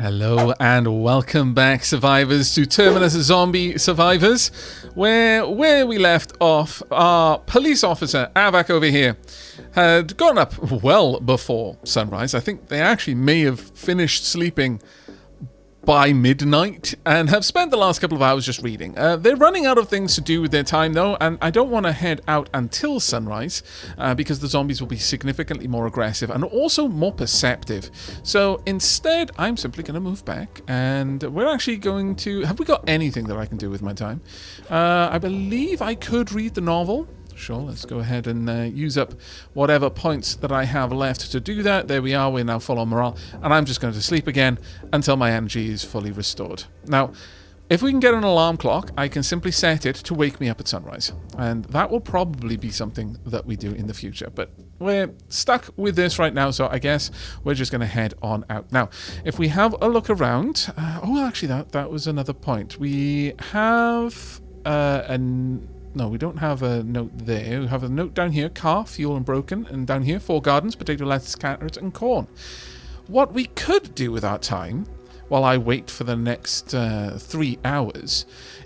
Hello and welcome back, survivors, to Terminus Zombie Survivors, where we left off, our police officer, Aavak over here, had gone up well before sunrise. I think they actually may have finished sleeping by midnight and have spent the last couple of hours just reading. They're running out of things to do with their time though, and I don't want to head out until sunrise because the zombies will be significantly more aggressive and also more perceptive. So instead, I'm simply going to move back, and we're actually going to... Have we got anything that I can do with my time? I believe I could read the novel. Sure, let's go ahead and use up whatever points that I have left to do that. There we are, we're now full on morale, and I'm just going to sleep again until my energy is fully restored. Now, if we can get an alarm clock, I can simply set it to wake me up at sunrise, and that will probably be something that we do in the future, but we're stuck with this right now, so I guess we're just going to head on out. Now, if we have a look around... oh, actually, that was another point. We have No, we don't have a note there. We have a note down here, car, fuel and broken, and down here, 4 gardens, potato, lettuce, carrots, and corn. What we could do with our time, while I wait for the next 3 hours,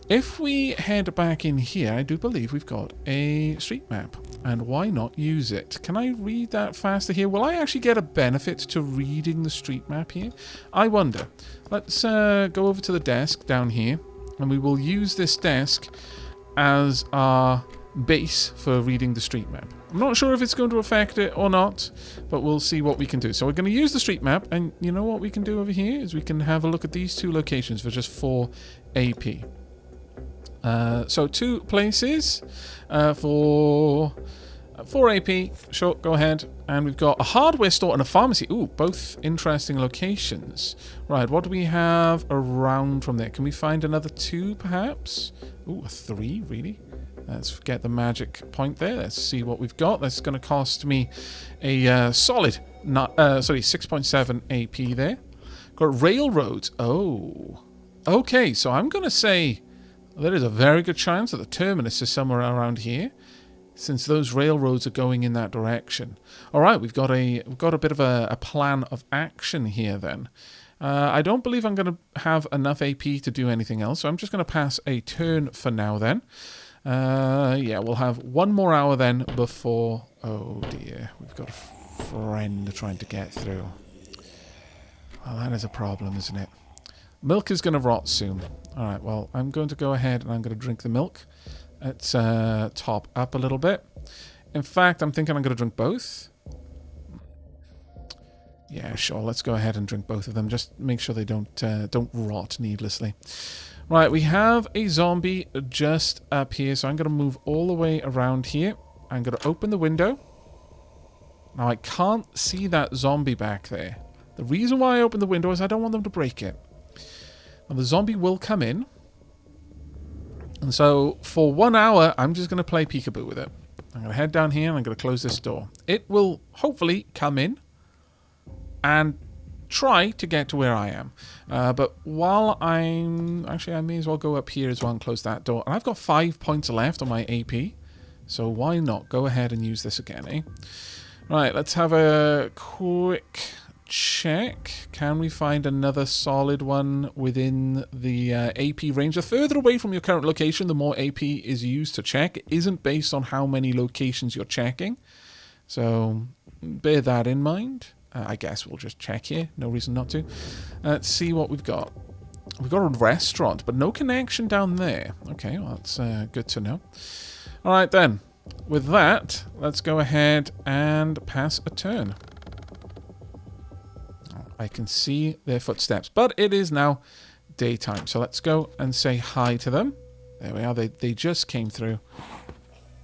if we head back in here, I do believe we've got a street map, and why not use it? Can I read that faster here? Will I actually get a benefit to reading the street map here? I wonder. Let's go over to the desk down here, and we will use this desk as our base for reading the street map. I'm not sure if it's going to affect it or not, but we'll see what we can do. So we're going to use the street map, and you know what we can do over here is we can have a look at these 2 locations for just 4 AP. So 2 places for 4 AP. Sure, go ahead. And we've got a hardware store and a pharmacy. Ooh, both interesting locations. Right, what do we have around from there? Can we find another 2, perhaps? Ooh, a 3, really? Let's get the magic point there. Let's see what we've got. That's going to cost me a solid, 6.7 AP there. Got railroads. Oh. Okay, so I'm going to say there is a very good chance that the terminus is somewhere around here, since those railroads are going in that direction. All right, we've got a bit of a plan of action here then. I don't believe I'm going to have enough AP to do anything else, so I'm just going to pass a turn for now then. Yeah, we'll have 1 more hour then before... Oh dear, we've got a friend trying to get through. Well, that is a problem, isn't it? Milk is going to rot soon. All right, well, I'm going to go ahead and I'm going to drink the milk. Let's top up a little bit. In fact, I'm thinking I'm going to drink both. Yeah, sure. Let's go ahead and drink both of them. Just make sure they don't rot needlessly. Right, we have a zombie just up here, so I'm going to move all the way around here. I'm going to open the window. Now, I can't see that zombie back there. The reason why I open the window is I don't want them to break it. Now, the zombie will come in. And so, for 1 hour, I'm just going to play peekaboo with it. I'm going to head down here and I'm going to close this door. It will hopefully come in and try to get to where I am. But while I'm... Actually, I may as well go up here as well and close that door. And I've got 5 points left on my AP. So why not go ahead and use this again, eh? Right, let's have a quick check. Can we find another solid one within the AP range? The further away from your current location, the more AP is used to check. It isn't based on how many locations you're checking. So bear that in mind. I guess we'll just check here. No reason not to. Let's see what we've got. We've got a restaurant, but no connection down there. Okay, well, that's good to know. All right, then. With that, let's go ahead and pass a turn. I can see their footsteps, but it is now daytime. So let's go and say hi to them. There we are. They just came through.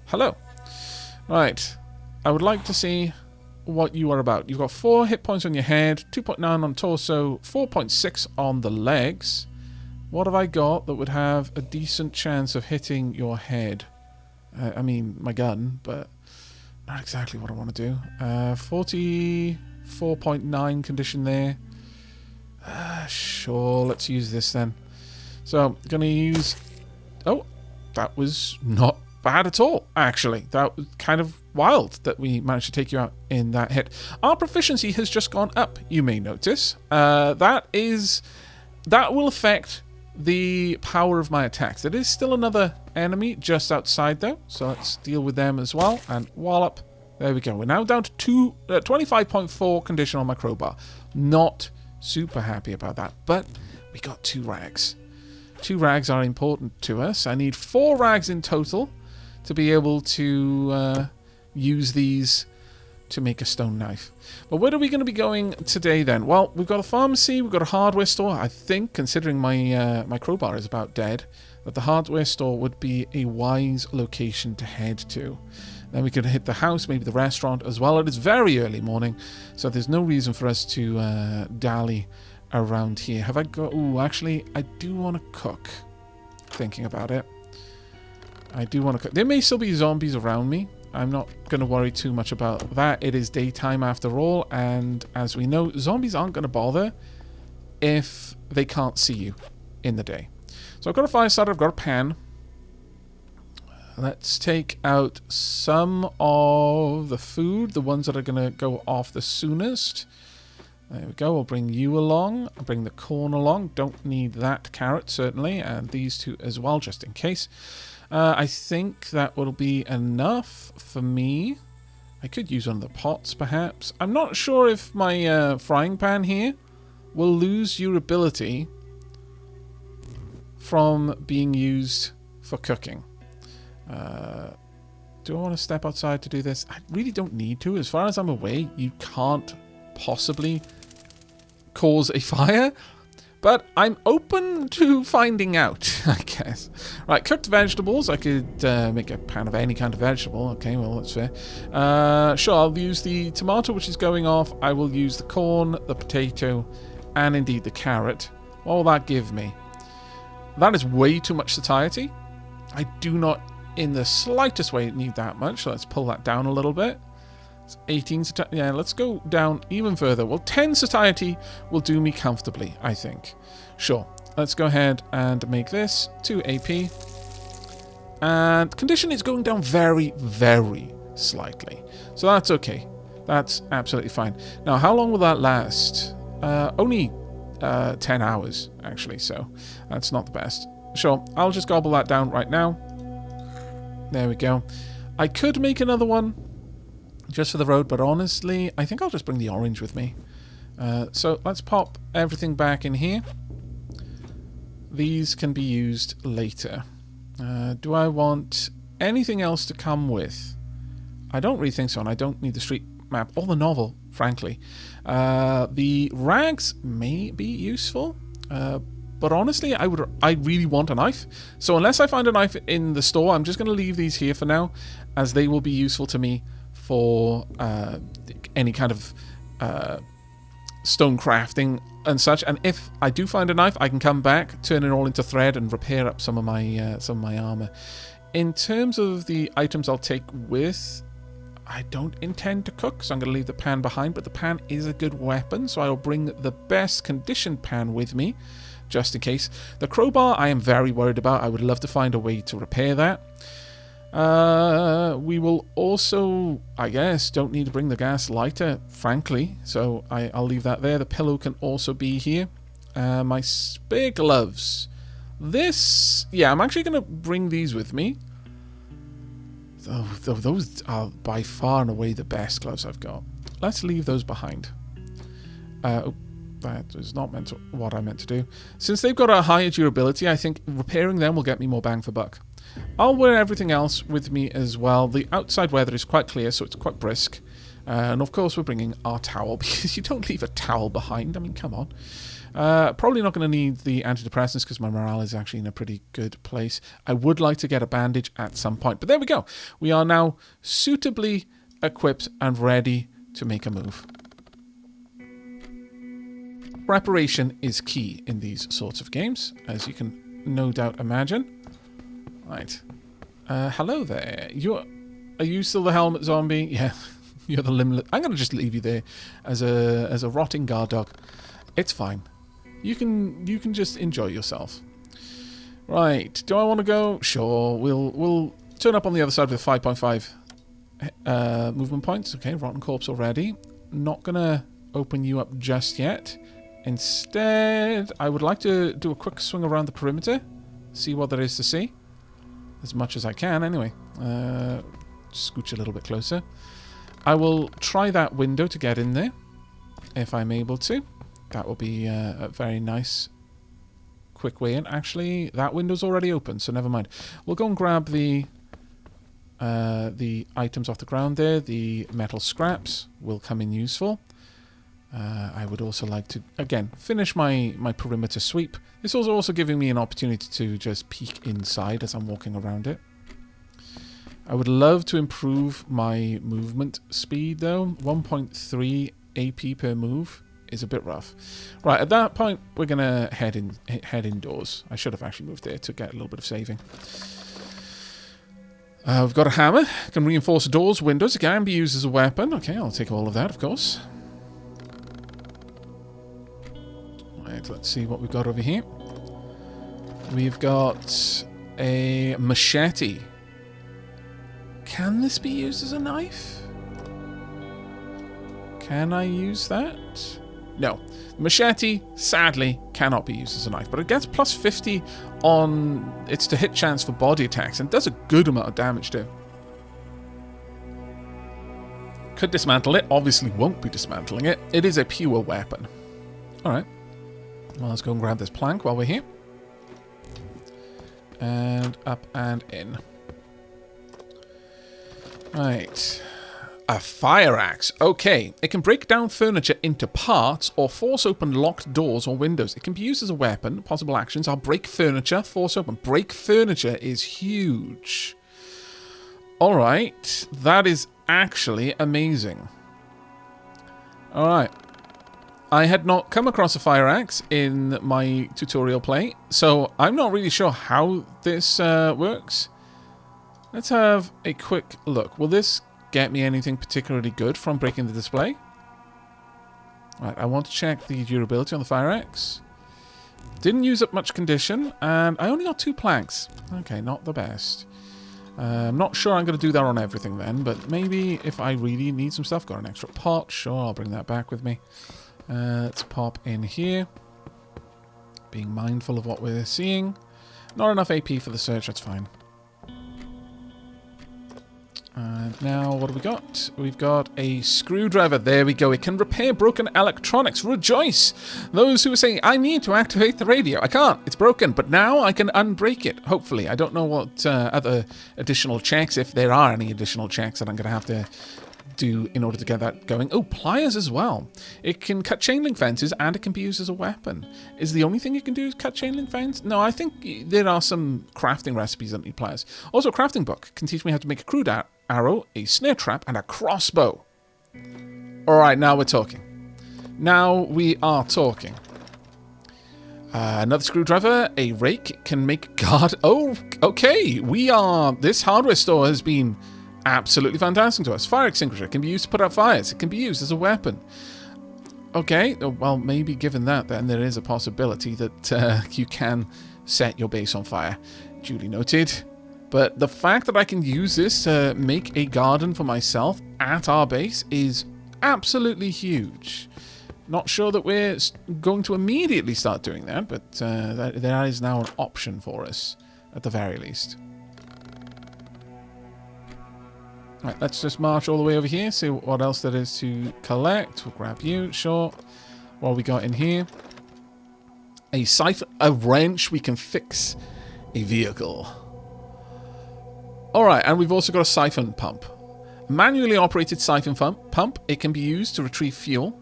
Hello. Right. I would like to see what you are about. You've got 4 hit points on your head, 2.9 on torso, 4.6 on the legs. What have I got that would have a decent chance of hitting your head? I mean, my gun, but not exactly what I want to do. 44.9 condition there. Sure, let's use this then. So, I'm going to use... Oh, that was not bad at all, actually. That was kind of wild that we managed to take you out in that hit. Our proficiency has just gone up, you may notice. That will affect the power of my attacks. There is still another enemy just outside though, so let's deal with them as well, and wallop. There we go. We're now down to 25.4 condition on my crowbar. Not super happy about that, but we got 2 rags. 2 rags are important to us. I need 4 rags in total to be able to use these to make a stone knife. But where are we going to be going today then? Well, we've got a pharmacy, we've got a hardware store. I think, considering my my crowbar is about dead, that the hardware store would be a wise location to head to. Then we could hit the house, maybe the restaurant as well. It is very early morning, so there's no reason for us to dally around here. Have I got... Ooh, actually, I do want to cook. Thinking about it. I do want to cook. There may still be zombies around me. I'm not going to worry too much about that. It is daytime after all, and as we know, zombies aren't going to bother if they can't see you in the day. So I've got a fire starter, I've got a pan. Let's take out some of the food, the ones that are going to go off the soonest. There we go, we'll bring you along. I'll bring the corn along. Don't need that carrot, certainly, and these 2 as well, just in case. I think that will be enough for me. I could use one of the pots, perhaps. I'm not sure if my frying pan here will lose durability from being used for cooking. Do I want to step outside to do this? I really don't need to. As far as I'm aware, you can't possibly cause a fire. But I'm open to finding out, I guess. Right, cooked vegetables. I could make a pan of any kind of vegetable. Okay, well, that's fair. Sure, I'll use the tomato, which is going off. I will use the corn, the potato, and indeed the carrot. What will that give me? That is way too much satiety. I do not in the slightest way need that much. So let's pull that down a little bit. It's 18 satiety. Yeah, let's go down even further. Well, 10 satiety will do me comfortably, I think. Sure. Let's go ahead and make this 2 AP. And condition is going down very, very slightly. So that's okay. That's absolutely fine. Now, how long will that last? Only 10 hours, actually, so that's not the best. Sure, I'll just gobble that down right now. There we go. I could make another one just for the road, but honestly, I think I'll just bring the orange with me. So let's pop everything back in here. These can be used later. Do I want anything else to come with? I don't really think so, and I don't need the street map or the novel, frankly. The rags may be useful, but honestly, I really want a knife. So unless I find a knife in the store, I'm just going to leave these here for now, as they will be useful to me for any kind of stone crafting and such. And if I do find a knife, I can come back, turn it all into thread, and repair up some of my armor. In terms of the items I'll take with, I don't intend to cook, so I'm going to leave the pan behind, but the pan is a good weapon, so I'll bring the best conditioned pan with me, just in case. The crowbar I am very worried about. I would love to find a way to repair that. We will also, I guess, don't need to bring the gas lighter, frankly, so I'll leave that there. The pillow can also be here. My spare gloves. This, yeah, I'm actually going to bring these with me. Those are by far and away the best gloves I've got. Let's leave those behind. That is not what I meant to do. Since they've got a higher durability, I think repairing them will get me more bang for buck. I'll wear everything else with me as well. The outside weather is quite clear, so it's quite brisk. And of course, we're bringing our towel, because you don't leave a towel behind. I mean, come on. Probably not going to need the antidepressants because my morale is actually in a pretty good place. I would like to get a bandage at some point. But there we go. We are now suitably equipped and ready to make a move. Preparation is key in these sorts of games, as you can no doubt imagine. Right. Hello there. Are you still the helmet zombie? Yeah, you're the limbless. I'm going to just leave you there as a rotting guard dog. It's fine. You can just enjoy yourself. Right. Do I want to go? Sure. We'll turn up on the other side with 5.5 movement points. Okay, rotten corpse already. Not gonna open you up just yet. Instead, I would like to do a quick swing around the perimeter. See what there is to see. As much as I can, anyway. Scooch a little bit closer. I will try that window to get in there. If I'm able to. That will be a very nice quick way in. Actually, that window's already open, so never mind. We'll go and grab the items off the ground there. The metal scraps will come in useful. I would also like to, again, finish my perimeter sweep. This is also giving me an opportunity to just peek inside as I'm walking around it. I would love to improve my movement speed, though. 1.3 AP per move is a bit rough. Right, at that point, we're going to head indoors. I should have actually moved there to get a little bit of saving. We've got a hammer. Can reinforce doors, windows. It can be used as a weapon. Okay, I'll take all of that, of course. Right, let's see what we've got over here. We've got a machete. Can this be used as a knife? Can I use that? No. Machete, sadly, cannot be used as a knife, but it gets plus 50 on its to hit chance for body attacks and does a good amount of damage too. Could dismantle it. Obviously won't be dismantling it. It is a pure weapon. Alright. Well, let's go and grab this plank while we're here. And up and in. Right. A fire axe. Okay. It can break down furniture into parts or force open locked doors or windows. It can be used as a weapon. Possible actions are break furniture, force open. Break furniture is huge. Alright. That is actually amazing. Alright. I had not come across a fire axe in my tutorial play, so I'm not really sure how this works. Let's have a quick look. Will this get me anything particularly good from breaking the display? Right, I want to check the durability on the fire axe. Didn't use up much condition, and I only got 2 planks. Okay, not the best. I'm not sure I'm going to do that on everything then, but maybe if I really need some stuff, got an extra pot, sure, I'll bring that back with me. Let's pop in here. Being mindful of what we're seeing. Not enough AP for the search, that's fine. And now, what have we got? We've got a screwdriver. There we go. It can repair broken electronics. Rejoice! Those who are saying, I need to activate the radio. I can't. It's broken. But now I can unbreak it, hopefully. I don't know what other additional checks, if there are any additional checks that I'm going to have to do in order to get that going. Oh, pliers as well. It can cut chain link fences and it can be used as a weapon. Is the only thing you can do is cut chain link fence? No, I think there are some crafting recipes that need pliers. Also, a crafting book can teach me how to make a crude arrow, a snare trap, and a crossbow. Alright, now we're talking. Now we are talking. Another screwdriver, a rake, can make guard... Oh, okay. This hardware store has been absolutely fantastic to us. Fire extinguisher can be used to put out fires. It can be used as a weapon. Okay, well, maybe given that, then there is a possibility that you can set your base on fire. Duly noted. But the fact that I can use this to make a garden for myself at our base is absolutely huge. Not sure that we're going to immediately start doing that, but that is now an option for us, at the very least. Right, let's just march all the way over here, see what else there is to collect. We'll grab you, sure. What have we got in here? A siphon, a wrench, we can fix a vehicle. Alright, and we've also got a siphon pump. Manually operated siphon pump. It can be used to retrieve fuel.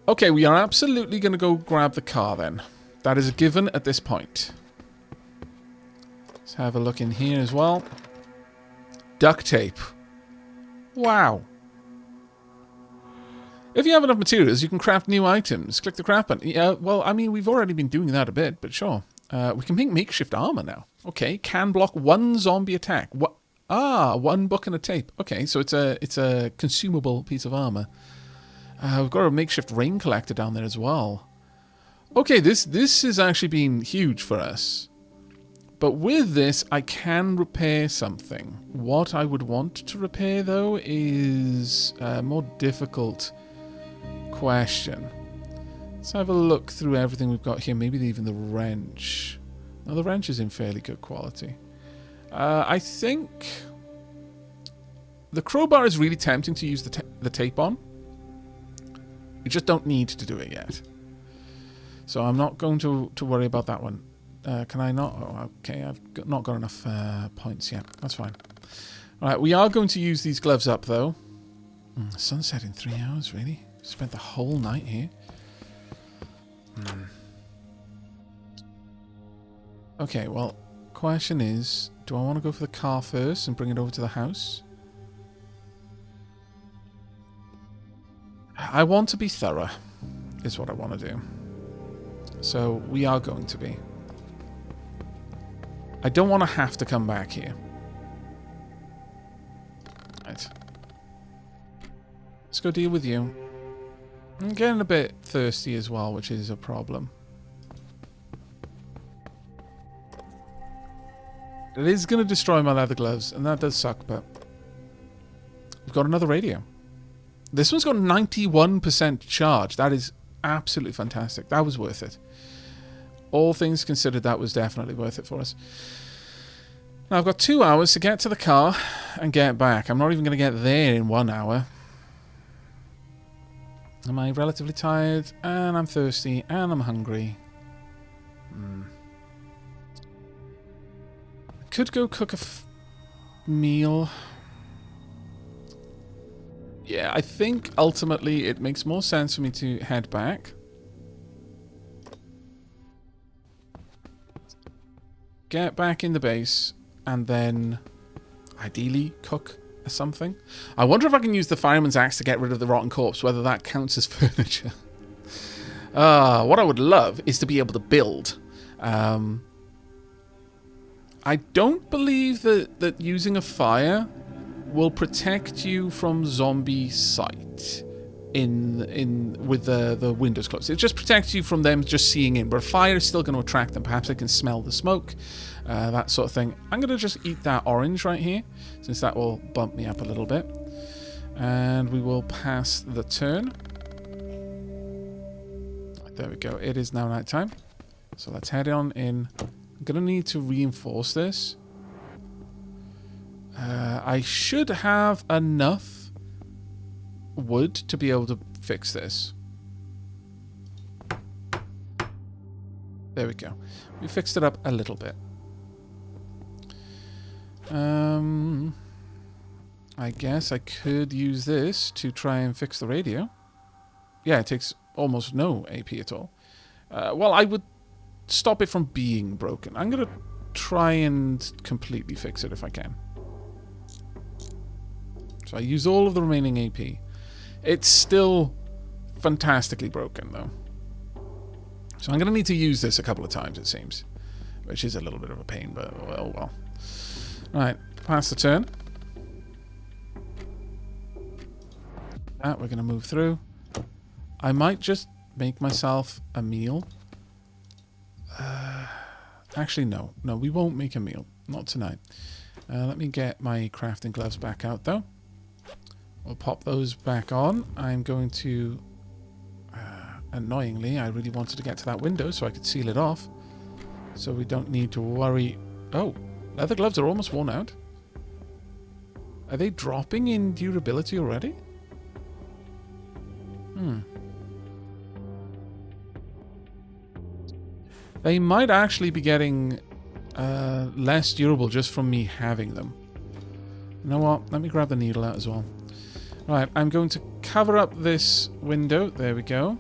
Okay, we are absolutely going to go grab the car then. That is a given at this point. Let's have a look in here as well. Duct tape. Wow. If you have enough materials, you can craft new items. Click the craft button. Yeah, well, I mean, we've already been doing that a bit, but sure. We can make makeshift armor now. Okay, can block 1 zombie attack. What? Ah, 1 book and a tape. Okay, so it's a consumable piece of armor. We've got a makeshift rain collector down there as well. Okay, this has actually been huge for us. But with this, I can repair something. What I would want to repair, though, is a more difficult question. Let's have a look through everything we've got here. Maybe even the wrench. Now, the wrench is in fairly good quality. I think the crowbar is really tempting to use the tape on. You just don't need to do it yet. So I'm not going to worry about that one. Can I not? Oh, okay, I've not got enough points yet. That's fine. All right, we are going to use these gloves up, though. Sunset in 3 hours, really? Spent the whole night here. Okay, well, question is, do I want to go for the car first and bring it over to the house? I want to be thorough, is what I want to do. So we are going to be. I don't want to have to come back here. Right. Let's go deal with you. I'm getting a bit thirsty as well, which is a problem. It is going to destroy my leather gloves, and that does suck, but we've got another radio. This one's got 91% charge. That is absolutely fantastic. That was worth it. All things considered, that was definitely worth it for us. Now, I've got 2 hours to get to the car and get back. I'm not even going to get there in 1 hour. Am I relatively tired? And I'm thirsty. And I'm hungry. I could go cook a meal. Yeah, I think ultimately it makes more sense for me to head back. Get back in the base, and then ideally cook something. I wonder if I can use the fireman's axe to get rid of the rotten corpse, whether that counts as furniture. What I would love is to be able to build. I don't believe that using a fire will protect you from zombie sight with the windows closed. It just protects you from them just seeing in, but a fire is still going to attract them. Perhaps I can smell the smoke, that sort of thing. I'm going to just eat that orange right here, since that will bump me up a little bit. And we will pass the turn. There we go. It is now night time. So let's head on in. I'm going to need to reinforce this. I should have enough wood to be able to fix this. There we go. We fixed it up a little bit. I guess I could use this to try and fix the radio. Yeah, it takes almost no AP at all. Well, I would stop it from being broken. I'm going to try and completely fix it if I can. So I use all of the remaining AP. It's still fantastically broken, though. So I'm going to need to use this a couple of times, it seems. Which is a little bit of a pain, but oh well. Right, pass the turn. We're going to move through. I might just make myself a meal. Actually, no. No, we won't make a meal. Not tonight. Let me get my crafting gloves back out, though. We'll pop those back on. I'm going to... annoyingly, I really wanted to get to that window so I could seal it off. So we don't need to worry... Oh, leather gloves are almost worn out. Are they dropping in durability already? They might actually be getting less durable just from me having them. You know what? Let me grab the needle out as well. Right, I'm going to cover up this window. There we go.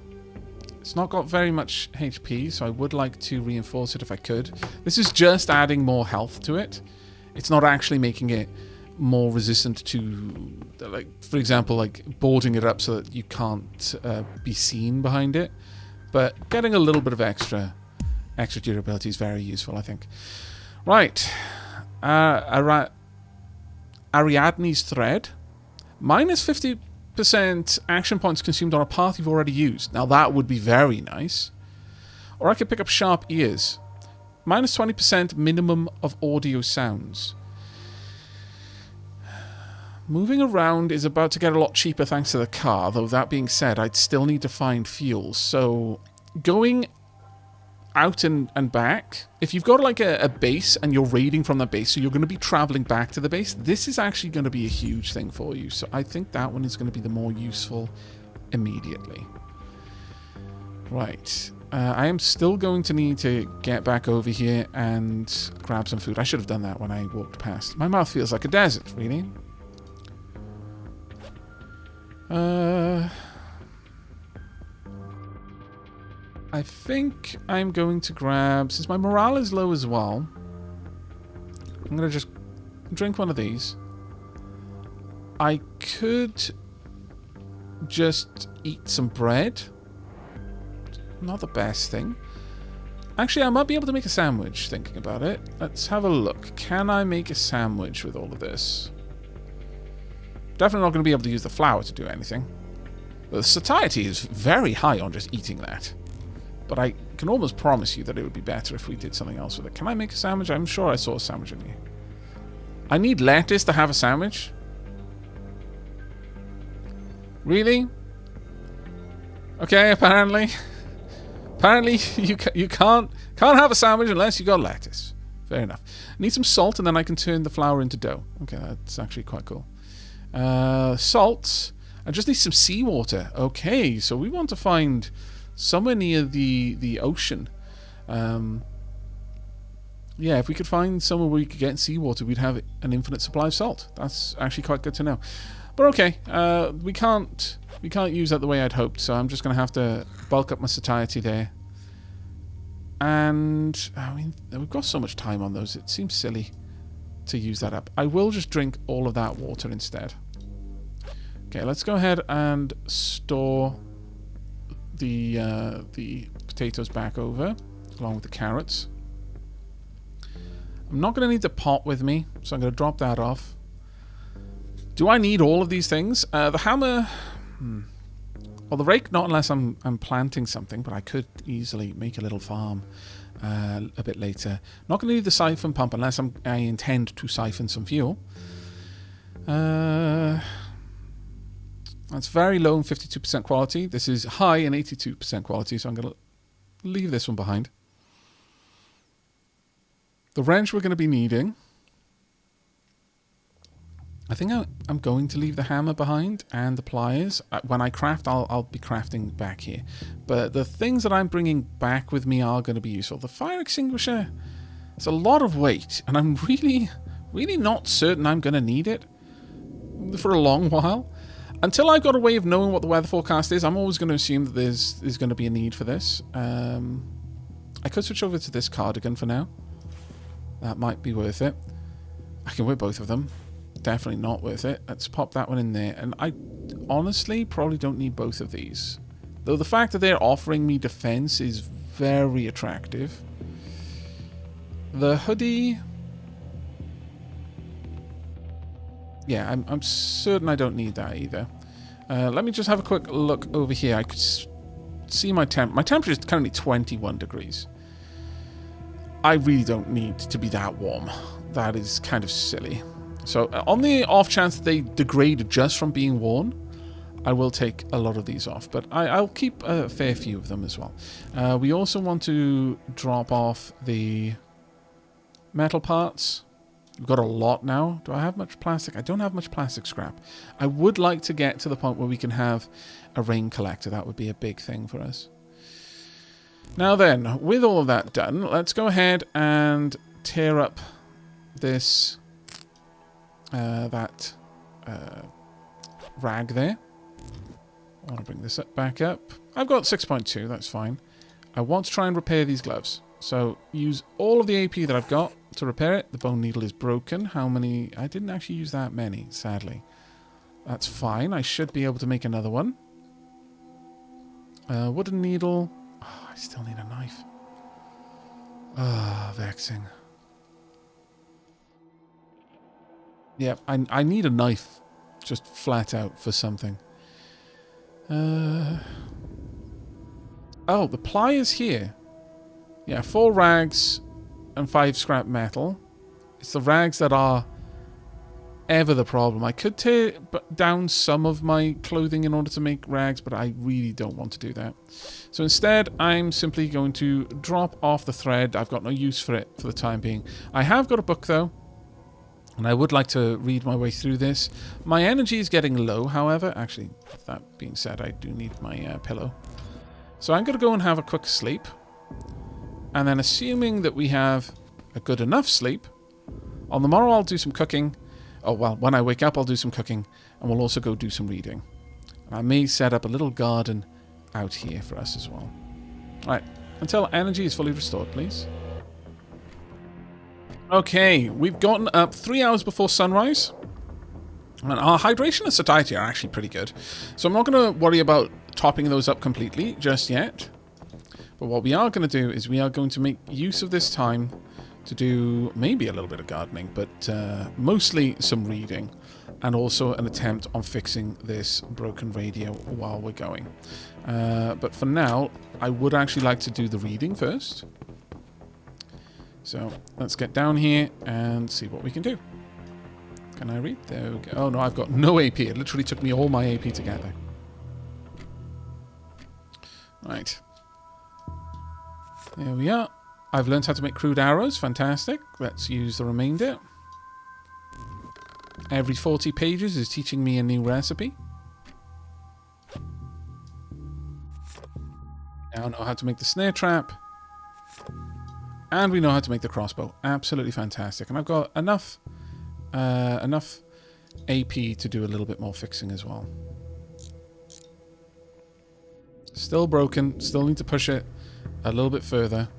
It's not got very much HP, so I would like to reinforce it if I could. This is just adding more health to it. It's not actually making it more resistant to, like, for example, like boarding it up so that you can't be seen behind it. But getting a little bit of extra durability is very useful, I think. Right. Ariadne's thread. Minus 50% action points consumed on a path you've already used. Now that would be very nice. Or I could pick up sharp ears. Minus 20% minimum of audio sounds. Moving around is about to get a lot cheaper thanks to the car, though that being said, I'd still need to find fuel. So going out and back, if you've got like a base and you're raiding from the base, so you're going to be traveling back to the base, this is actually going to be a huge thing for you. So I think that one is going to be the more useful immediately. Right. I am still going to need to get back over here and grab some food. I should have done that when I walked past. My mouth feels like a desert, really. I think I'm going to grab, since my morale is low as well, I'm going to just drink one of these. I could just eat some bread. Not the best thing. Actually, I might be able to make a sandwich, thinking about it. Let's have a look. Can I make a sandwich with all of this? Definitely not going to be able to use the flour to do anything. The satiety is very high on just eating that. But I can almost promise you that it would be better if we did something else with it. Can I make a sandwich? I'm sure I saw a sandwich in here. I need lettuce to have a sandwich? Really? Okay, apparently. Apparently you can't have a sandwich unless you got lettuce. Fair enough. Need some salt and then I can turn the flour into dough. Okay, that's actually quite cool. Salt. I just need some seawater. Okay, so we want to find somewhere near the ocean. Yeah, if we could find somewhere where we could get seawater, we'd have an infinite supply of salt. That's actually quite good to know. But okay, we can't use that the way I'd hoped, so I'm just going to have to bulk up my satiety there. And, I mean, we've got so much time on those, it seems silly to use that up. I will just drink all of that water instead. Okay, let's go ahead and store the potatoes back over, along with the carrots. I'm not going to need the pot with me, so I'm going to drop that off. Do I need all of these things? The hammer... Well, the rake, not unless I'm planting something, but I could easily make a little farm a bit later. Not going to need the siphon pump unless I intend to siphon some fuel. That's very low in 52% quality. This is high in 82% quality, so I'm going to leave this one behind. The wrench we're going to be needing. I think I'm going to leave the hammer behind and the pliers. When I craft, I'll be crafting back here. But the things that I'm bringing back with me are going to be useful. The fire extinguisher, it's a lot of weight, and I'm really not certain I'm going to need it for a long while. Until I've got a way of knowing what the weather forecast is, I'm always going to assume that there's going to be a need for this. I could switch over to this cardigan for now. That might be worth it. I can wear both of them. Definitely not worth it. Let's pop that one in there. And I honestly probably don't need both of these. Though the fact that they're offering me defense is very attractive. The hoodie... Yeah, I'm certain I don't need that either. Let me just have a quick look over here. I could see my temp. My temperature is currently 21 degrees. I really don't need to be that warm. That is kind of silly. So on the off chance that they degrade just from being worn, I will take a lot of these off. But I'll keep a fair few of them as well. We also want to drop off the metal parts. We've got a lot now. Do I have much plastic? I don't have much plastic scrap. I would like to get to the point where we can have a rain collector. That would be a big thing for us. Now then, with all of that done, let's go ahead and tear up this rag there. I want to bring this back up. I've got 6.2, that's fine. I want to try and repair these gloves. So use all of the AP that I've got to repair it. The bone needle is broken. How many? I didn't actually use that many, sadly. That's fine. I should be able to make another one. Wooden needle. Oh, I still need a knife. Ah, vexing. Yeah, I need a knife. Just flat out for something. Oh, the pliers here. Yeah, 4 rags, and 5 scrap metal. It's the rags that are ever the problem. I could tear down some of my clothing in order to make rags, but I really don't want to do that. So instead, I'm simply going to drop off the thread. I've got no use for it for the time being. I have got a book, though, and I would like to read my way through this. My energy is getting low, however. Actually, that being said, I do need my pillow. So I'm going to go and have a quick sleep. And then assuming that we have a good enough sleep, on the morrow I'll do some cooking. Oh, well, when I wake up, I'll do some cooking, and we'll also go do some reading. And I may set up a little garden out here for us as well. Right, until energy is fully restored, please. Okay, we've gotten up 3 hours before sunrise, and our hydration and satiety are actually pretty good. So I'm not going to worry about topping those up completely just yet. But what we are going to do is we are going to make use of this time to do maybe a little bit of gardening, but mostly some reading, and also an attempt on fixing this broken radio while we're going. But for now, I would actually like to do the reading first. So let's get down here and see what we can do. Can I read? There we go. Oh no, I've got no AP. It literally took me all my AP together. Right. There we are. I've learned how to make crude arrows. Fantastic. Let's use the remainder. Every 40 pages is teaching me a new recipe. Now know how to make the snare trap. And we know how to make the crossbow. Absolutely fantastic. And I've got enough AP to do a little bit more fixing as well. Still broken. Still need to push it a little bit further.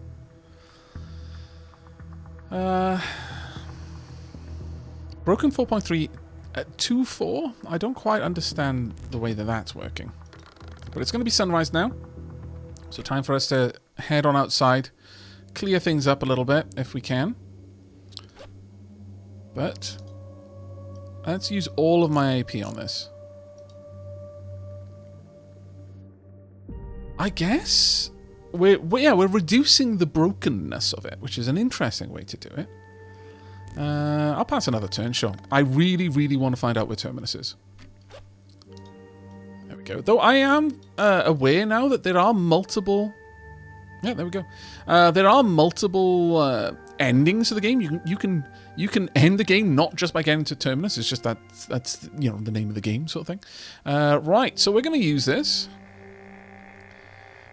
Broken 4.3 at 2.4. I don't quite understand the way that that's working. But it's going to be sunrise now. So time for us to head on outside. Clear things up a little bit if we can. But let's use all of my AP on this. I guess we're reducing the brokenness of it, which is an interesting way to do it. I'll pass another turn, sure. I really, really want to find out where Terminus is. There we go. Though I am aware now that there are multiple... Yeah, there we go. There are multiple endings to the game. You can end the game not just by getting to Terminus. It's just that's you know, the name of the game sort of thing. Right, so we're going to use this.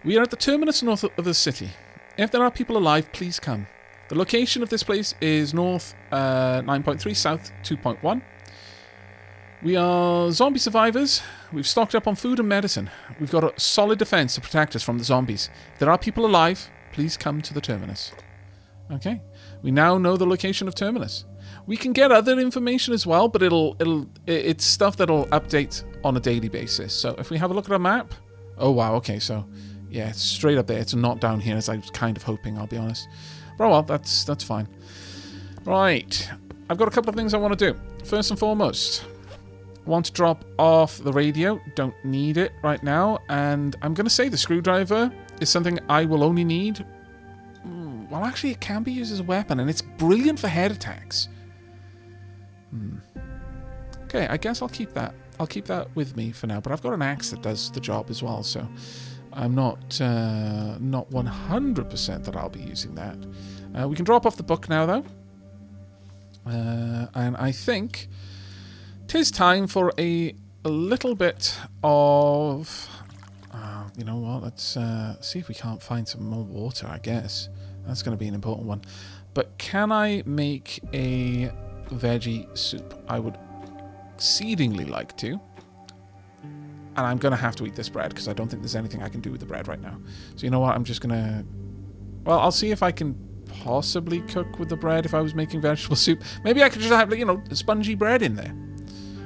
We are at the terminus north of the city. If there are people alive, please come. The location of this place is north 9.3, south 2.1. We are zombie survivors. We've stocked up on food and medicine. We've got a solid defense to protect us from the zombies. If there are people alive, please come to the terminus. Okay. We now know the location of Terminus. We can get other information as well, but it's stuff that'll update on a daily basis. So if we have a look at our map... Oh, wow. Okay, so... Yeah, it's straight up there. It's not down here as I was kind of hoping, I'll be honest. But well, that's fine. Right. I've got a couple of things I want to do. First and foremost, I want to drop off the radio. Don't need it right now. And I'm going to say the screwdriver is something I will only need. Well, actually, it can be used as a weapon, and it's brilliant for head attacks. Okay, I guess I'll keep that. I'll keep that with me for now. But I've got an axe that does the job as well, so... I'm not 100% that I'll be using that. We can drop off the book now, though. And I think 'tis time for a little bit of... you know what? Let's see if we can't find some more water, I guess. That's going to be an important one. But can I make a veggie soup? I would exceedingly like to. And I'm going to have to eat this bread because I don't think there's anything I can do with the bread right now. So you know what? I'm just going to... Well, I'll see if I can possibly cook with the bread if I was making vegetable soup. Maybe I could just have, you know, spongy bread in there.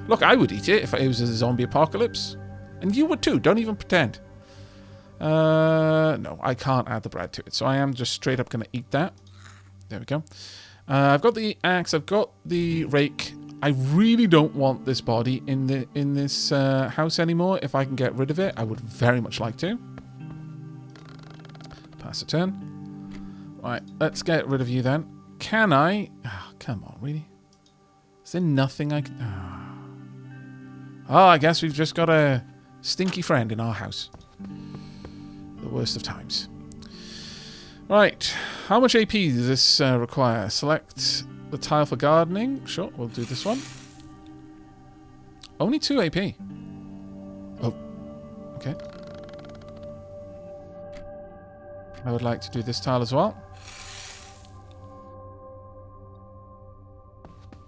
Look, I would eat it if it was a zombie apocalypse. And you would too. Don't even pretend. No, I can't add the bread to it. So I am just straight up going to eat that. There we go. I've got the axe. I've got the rake. I really don't want this body in this house anymore. If I can get rid of it, I would very much like to. Pass a turn. Right, let's get rid of you then. Can I? Oh, come on, really? Is there nothing I can... Oh, I guess we've just got a stinky friend in our house. The worst of times. Right, how much AP does this require? Select the tile for gardening. Sure, we'll do this one. Only 2 AP. Oh, okay. I would like to do this tile as well.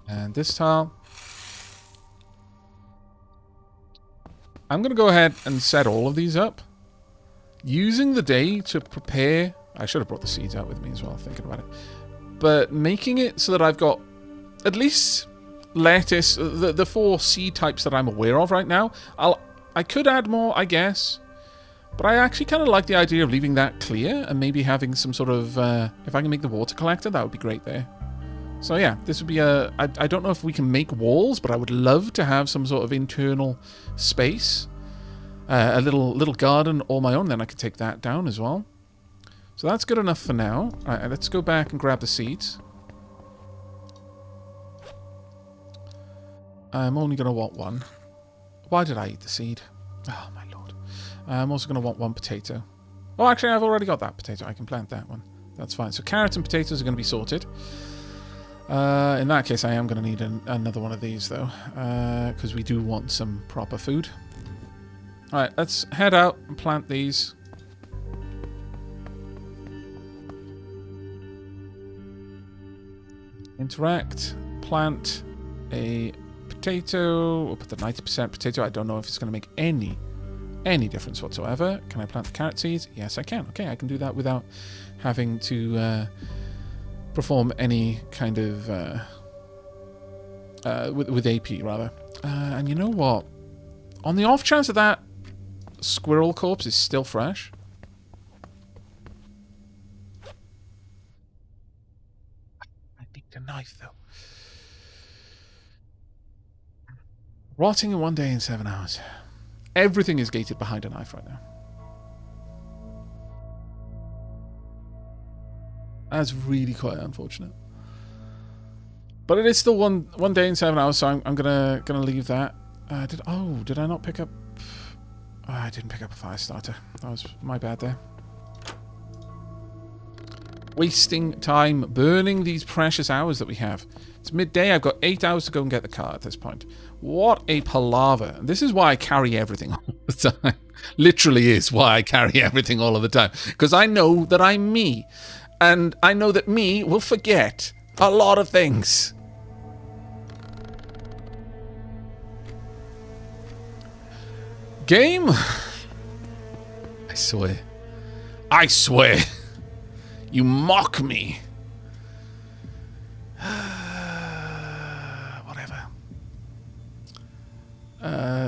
And this tile. I'm going to go ahead and set all of these up. Using the day to prepare... I should have brought the seeds out with me as well, thinking about it. But making it so that I've got at least lettuce, the 4 seed types that I'm aware of right now. I could add more, I guess. But I actually kind of like the idea of leaving that clear and maybe having some sort of... if I can make the water collector, that would be great there. So yeah, this would be a... I don't know if we can make walls, but I would love to have some sort of internal space. A little garden all my own, then I could take that down as well. So that's good enough for now. Alright, let's go back and grab the seeds. I'm only going to want 1. Why did I eat the seed? Oh, my lord. I'm also going to want 1 potato. Oh, actually, I've already got that potato. I can plant that one. That's fine. So carrots and potatoes are going to be sorted. In that case, I am going to need another one of these, though. Because we do want some proper food. Alright, let's head out and plant these. Interact, plant a potato. We'll put the 90% potato. I don't know if it's going to make any difference whatsoever. Can I plant the carrot seeds? Yes, I can. Okay, I can do that without having to perform any kind of with AP rather. And you know what? On the off chance that squirrel corpse is still fresh. A knife, though. Rotting in 1 day and 7 hours. Everything is gated behind a knife right now. That's really quite unfortunate. But it is still one day and 7 hours, so I'm gonna leave that. Did I not pick up? Oh, I didn't pick up a fire starter. That was my bad there. Wasting time burning these precious hours that we have. It's midday. I've got 8 hours to go and get the car at this point. What a palaver. This is why I carry everything all the time. Literally is why I carry everything all of the time. Because I know that I'm me. And I know that me will forget a lot of things. Game? I swear. I swear. You mock me. Whatever.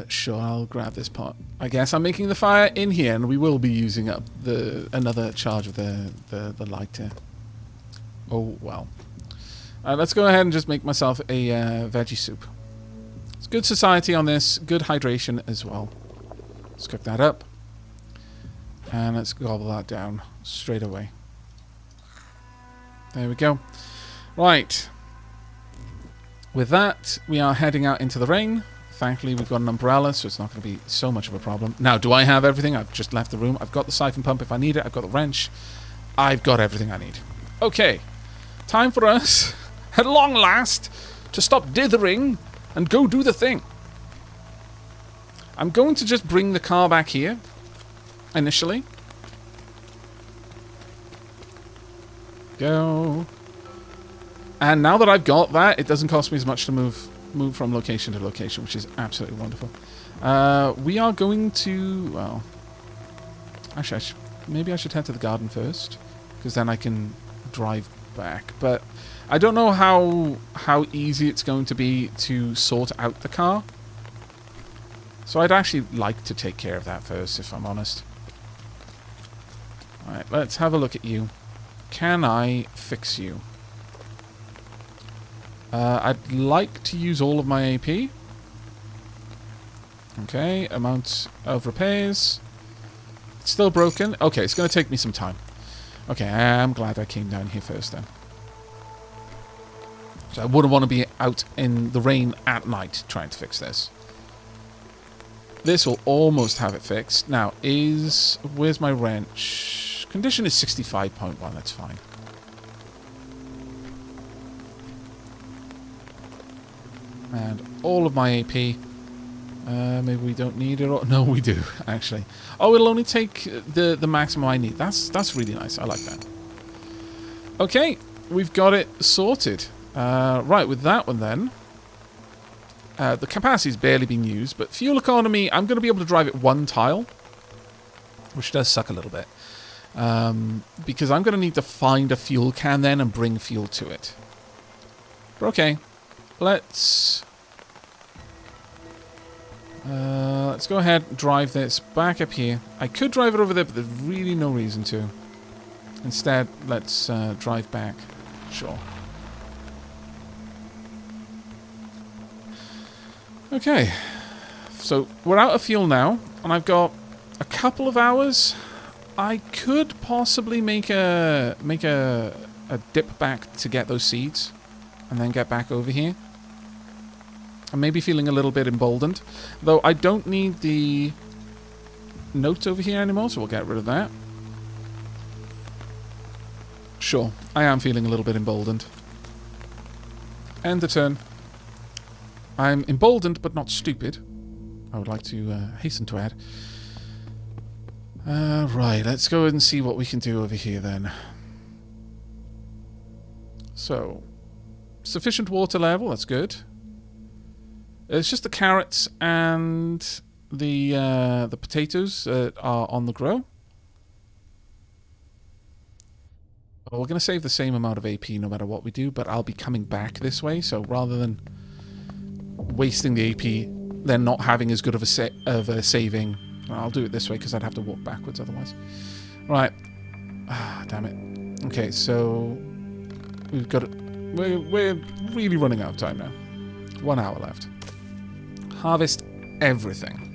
Sure, I'll grab this pot. I guess I'm making the fire in here, and we will be using up another charge of the lighter. Oh, well. Let's go ahead and just make myself a veggie soup. It's good society on this, good hydration as well. Let's cook that up. And let's gobble that down straight away. There we go. Right. With that, we are heading out into the rain. Thankfully, we've got an umbrella, so it's not going to be so much of a problem. Now, do I have everything? I've just left the room. I've got the siphon pump if I need it. I've got the wrench. I've got everything I need. Okay. Time for us, at long last, to stop dithering and go do the thing. I'm going to just bring the car back here, initially. Go. And now that I've got that, it doesn't cost me as much to move from location to location, which is absolutely wonderful. We are going to... Well... Actually, maybe I should head to the garden first, because then I can drive back. But I don't know how easy it's going to be to sort out the car. So I'd actually like to take care of that first, if I'm honest. Alright, let's have a look at you. Can I fix you? I'd like to use all of my AP. Okay, amount of repairs. It's still broken. Okay, it's going to take me some time. Okay, I'm glad I came down here first then. So I wouldn't want to be out in the rain at night trying to fix this. This will almost have it fixed. Now, where's my wrench? Condition is 65.1, that's fine. And all of my AP. Maybe we don't need it. No, we do, actually. Oh, it'll only take the maximum I need. That's really nice. I like that. Okay, we've got it sorted. Right, with that one then. The capacity's barely been used, but fuel economy, I'm going to be able to drive it one tile. Which does suck a little bit. Because I'm going to need to find a fuel can then and bring fuel to it. But okay, let's go ahead and drive this back up here. I could drive it over there, but there's really no reason to. Instead, let's drive back. Sure. Okay. So, we're out of fuel now, and I've got a couple of hours. I could possibly make a dip back to get those seeds, and then get back over here. I'm maybe feeling a little bit emboldened. Though I don't need the notes over here anymore, so we'll get rid of that. Sure, I am feeling a little bit emboldened. End the turn. I'm emboldened, but not stupid. I would like to hasten to add. Right, let's go and see what we can do over here then. So, sufficient water level, that's good. It's just the carrots and the potatoes that are on the grow. Well, we're going to save the same amount of AP no matter what we do, but I'll be coming back this way, so rather than wasting the AP, then not having as good of a saving, I'll do it this way because I'd have to walk backwards otherwise. Right. Ah, damn it. Okay, so we've got it. We're really running out of time now. 1 hour left. Harvest everything.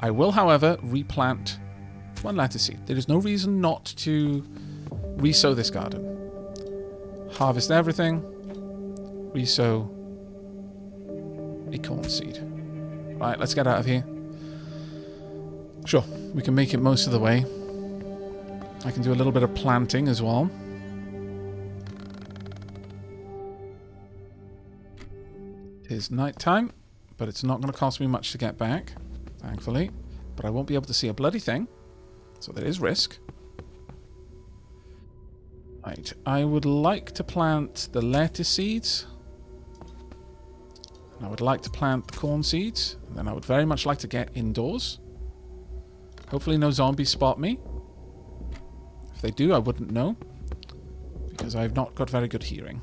I will, however, replant one lettuce seed. There is no reason not to resow this garden. Harvest everything. Resow a corn seed. Right, let's get out of here. Sure, we can make it most of the way. I can do a little bit of planting as well. It is night time. But it's not going to cost me much to get back, thankfully. But I won't be able to see a bloody thing. So there is risk. Right, I would like to plant the lettuce seeds. I would like to plant the corn seeds. And then I would very much like to get indoors. Hopefully no zombies spot me. If they do, I wouldn't know. Because I've not got very good hearing.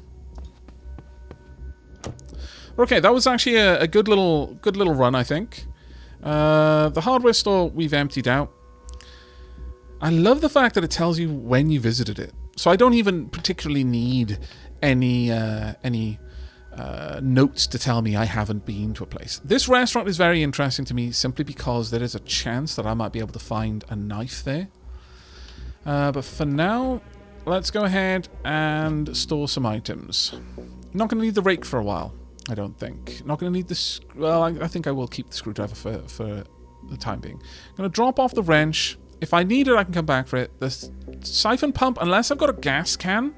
Okay, that was actually a good little run, I think. The hardware store we've emptied out. I love the fact that it tells you when you visited it. So I don't even particularly need any notes to tell me I haven't been to a place. This restaurant is very interesting to me simply because there is a chance that I might be able to find a knife there. But for now, let's go ahead and store some items. Not going to need the rake for a while. I don't think. Not going to need this. Well, I think I will keep the screwdriver for the time being. I'm going to drop off the wrench. If I need it, I can come back for it. The siphon pump, unless I've got a gas can,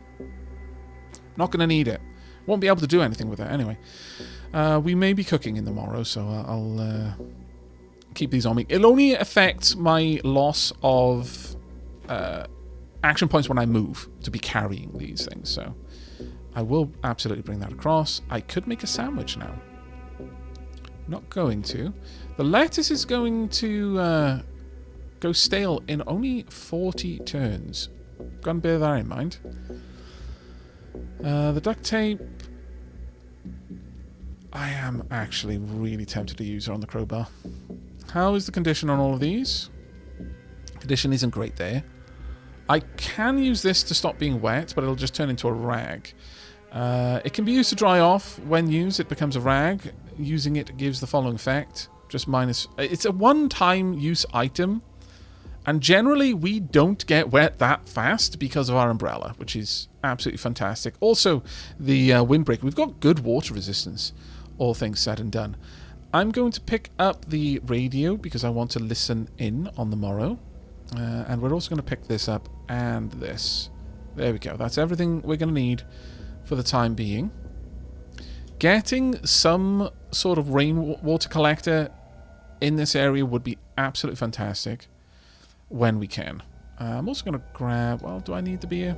not going to need it. Won't be able to do anything with it anyway. We may be cooking in the morrow, so I'll keep these on me. It'll only affect my loss of action points when I move to be carrying these things, so I will absolutely bring that across. I could make a sandwich now. Not going to. The lettuce is going to go stale in only 40 turns. Gotta bear that in mind. The duct tape. I am actually really tempted to use it on the crowbar. How is the condition on all of these? Condition isn't great there. I can use this to stop being wet, but it'll just turn into a rag. It can be used to dry off. When used, it becomes a rag. Using it gives the following effect. Just minus... It's a one-time use item. And generally, we don't get wet that fast because of our umbrella, which is absolutely fantastic. Also, the windbreak. We've got good water resistance, all things said and done. I'm going to pick up the radio because I want to listen in on the morrow. And we're also going to pick this up and this. There we go. That's everything we're going to need for the time being. Getting some sort of rainwater collector in this area would be absolutely fantastic when we can. I'm also going to grab... Well, do I need the beer?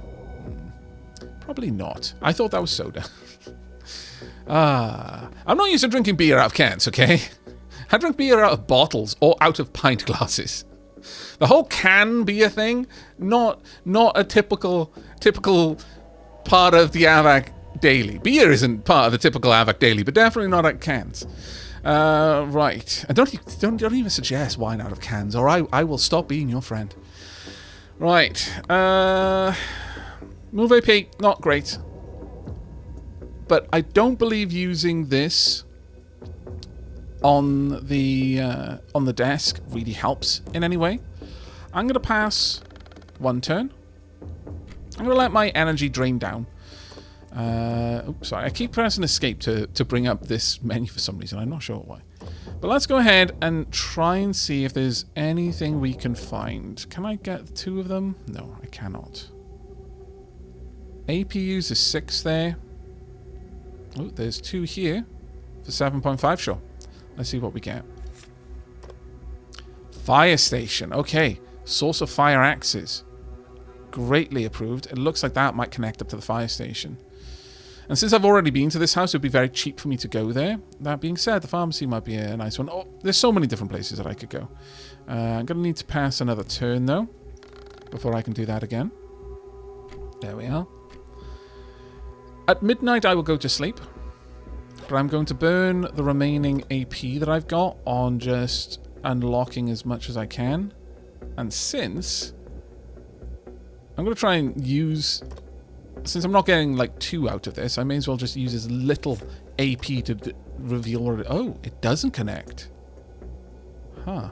Probably not. I thought that was soda. I'm not used to drinking beer out of cans, okay? I drink beer out of bottles or out of pint glasses. The whole can beer thing, not a typical part of the Aavak daily. Beer isn't part of the typical Aavak daily, but definitely not at cans. Right. And don't even suggest wine out of cans, or I will stop being your friend. Right. Move AP, not great. But I don't believe using this on the desk really helps in any way. I'm going to pass one turn. I'm going to let my energy drain down. Oops, sorry. I keep pressing escape to bring up this menu for some reason. I'm not sure why. But let's go ahead and try and see if there's anything we can find. Can I get 2 of them? No, I cannot. APUs is 6 there. Oh, there's 2 here for 7.5. Sure. Let's see what we get. Fire station. Okay. Source of fire axes. Greatly approved. It looks like that might connect up to the fire station. And since I've already been to this house, it would be very cheap for me to go there. That being said, the pharmacy might be a nice one. Oh, there's so many different places that I could go. I'm going to need to pass another turn, though, before I can do that again. There we are. At midnight, I will go to sleep. But I'm going to burn the remaining AP that I've got on just unlocking as much as I can. And since I'm going to try and use... Since I'm not getting, like, 2 out of this, I may as well just use as little AP to reveal what it... Oh, it doesn't connect. Huh.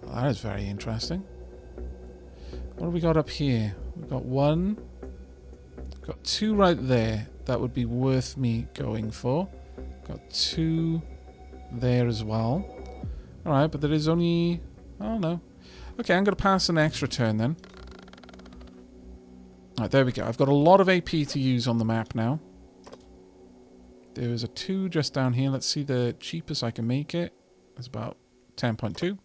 Well, that is very interesting. What have we got up here? We've got 1. Got 2 right there. That would be worth me going for. Got 2 there as well. Alright, but there is only... I don't know. Okay, I'm going to pass an extra turn then. Alright, there we go. I've got a lot of AP to use on the map now. There is a 2 just down here. Let's see the cheapest I can make it. It's about 10.2.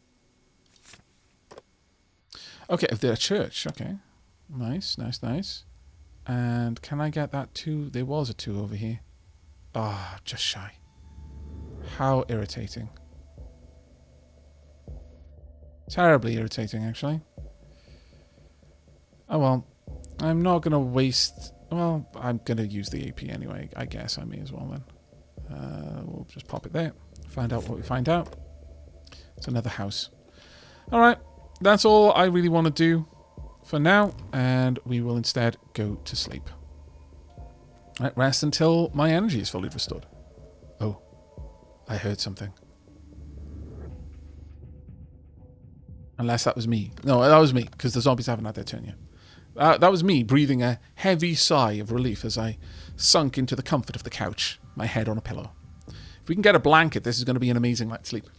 Okay, if they're a church. Okay. Nice, nice, nice. And can I get that 2? There was a 2 over here. Ah, oh, just shy. How irritating. Terribly irritating, actually. Oh, well. I'm not going to waste... Well, I'm going to use the AP anyway. I guess I may as well then. We'll just pop it there. Find out what we find out. It's another house. Alright. That's all I really want to do for now. And we will instead go to sleep. Right, rest until my energy is fully restored. Oh. I heard something. Unless that was me. No, that was me, because the zombies haven't had their turn yet. That was me breathing a heavy sigh of relief as I sunk into the comfort of the couch, my head on a pillow. If we can get a blanket, this is going to be an amazing night's sleep.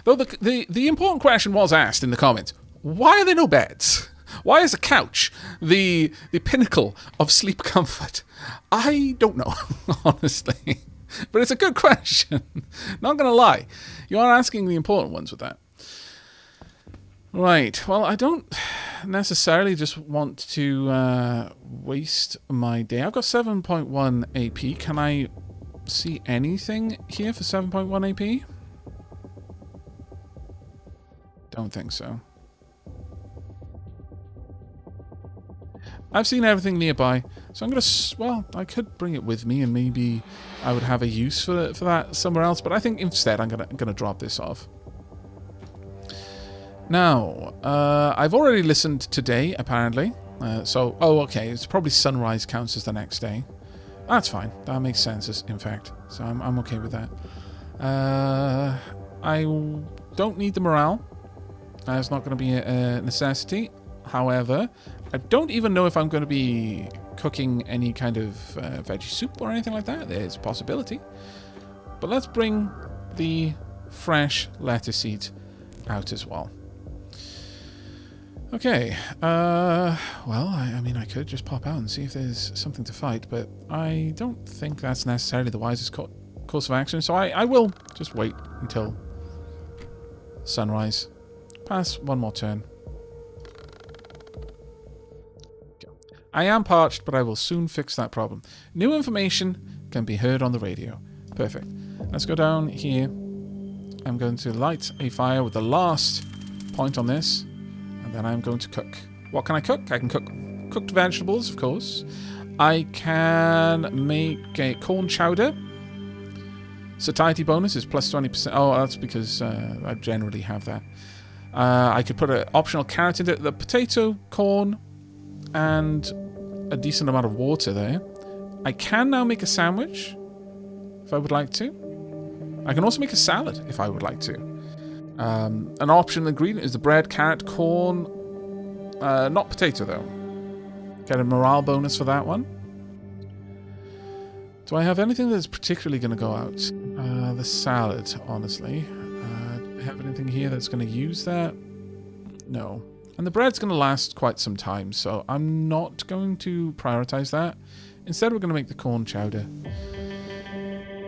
Though the important question was asked in the comments, why are there no beds? Why is a couch the pinnacle of sleep comfort? I don't know, honestly. But it's a good question. Not going to lie. You are asking the important ones with that. Right, well, I don't necessarily just want to waste my day. I've got 7.1 AP. Can I see anything here for 7.1 AP? Don't think so. I've seen everything nearby, so I'm going to... Well, I could bring it with me, and maybe I would have a use for that somewhere else, but I think instead I'm going to drop this off. Now, I've already listened today, apparently. Oh, okay. It's probably sunrise counts as the next day. That's fine. That makes sense, in fact. So I'm okay with that. I don't need the morale. That's not going to be a necessity. However, I don't even know if I'm going to be cooking any kind of veggie soup or anything like that. There's a possibility. But let's bring the fresh lettuce seed out as well. Okay. Well, I mean, I could just pop out and see if there's something to fight, but I don't think that's necessarily the wisest course of action. So I will just wait until sunrise. Pass one more turn. Okay. I am parched, but I will soon fix that problem. New information can be heard on the radio. Perfect. Let's go down here. I'm going to light a fire with the last point on this. And then I'm going to cook. What can I cook? I can cook cooked vegetables, of course. I can make a corn chowder. Satiety bonus is plus 20%. Oh, that's because I generally have that. I could put an optional carrot into it. The potato, corn, and a decent amount of water there. I can now make a sandwich, if I would like to. I can also make a salad, if I would like to. An optional ingredient is the bread, carrot, corn. Not potato, though. Get a morale bonus for that one. Do I have anything that's particularly going to go out? The salad, honestly. Do I have anything here that's going to use that? No. And the bread's going to last quite some time, so I'm not going to prioritize that. Instead, we're going to make the corn chowder.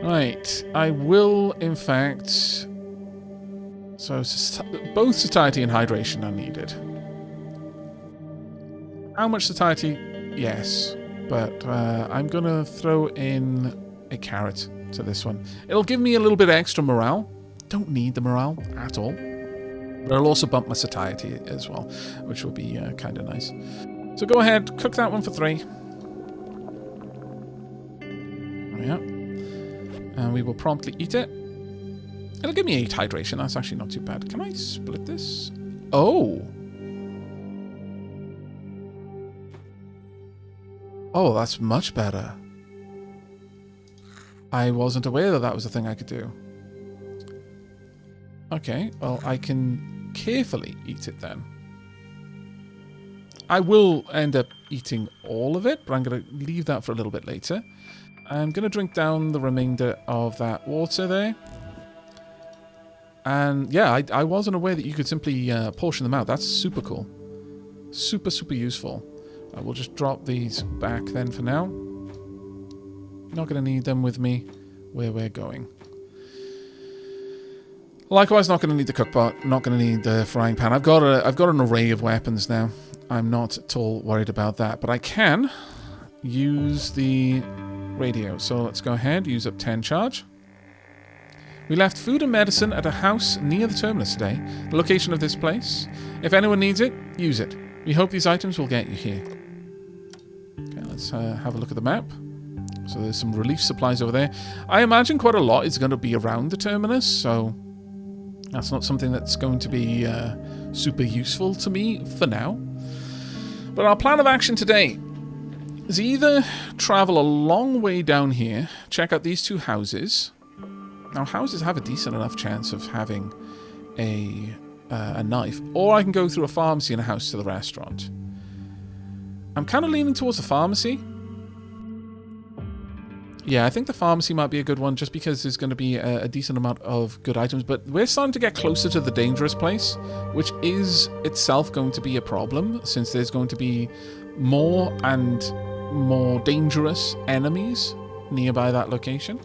Right. I will, in fact... So, both satiety and hydration are needed. How much satiety? Yes. But I'm going to throw in a carrot to this one. It'll give me a little bit extra morale. Don't need the morale at all. But it'll also bump my satiety as well, which will be kind of nice. So go ahead, cook that one for 3. There we are. And we will promptly eat it. It'll give me 8 hydration. That's actually not too bad. Can I split this? Oh! Oh, that's much better. I wasn't aware that that was a thing I could do. Okay, well, I can carefully eat it then. I will end up eating all of it, but I'm going to leave that for a little bit later. I'm going to drink down the remainder of that water there. And yeah, I wasn't aware that you could simply portion them out. That's super cool. Super, super useful. I will just drop these back then for now. Not going to need them with me where we're going. Likewise, not going to need the cook pot. Not going to need the frying pan. I've got an array of weapons now. I'm not at all worried about that. But I can use the radio. So let's go ahead. Use up 10 charge. We left food and medicine at a house near the Terminus today. The location of this place. If anyone needs it, use it. We hope these items will get you here. Okay, let's have a look at the map. So there's some relief supplies over there. I imagine quite a lot is going to be around the Terminus, so that's not something that's going to be super useful to me for now. But our plan of action today is either travel a long way down here, check out these 2 houses. Now, houses have a decent enough chance of having a knife, or I can go through a pharmacy and a house to the restaurant. I'm kind of leaning towards the pharmacy. Yeah, I think the pharmacy might be a good one, just because there's going to be a decent amount of good items, but we're starting to get closer to the dangerous place, which is itself going to be a problem, since there's going to be more and more dangerous enemies nearby that location.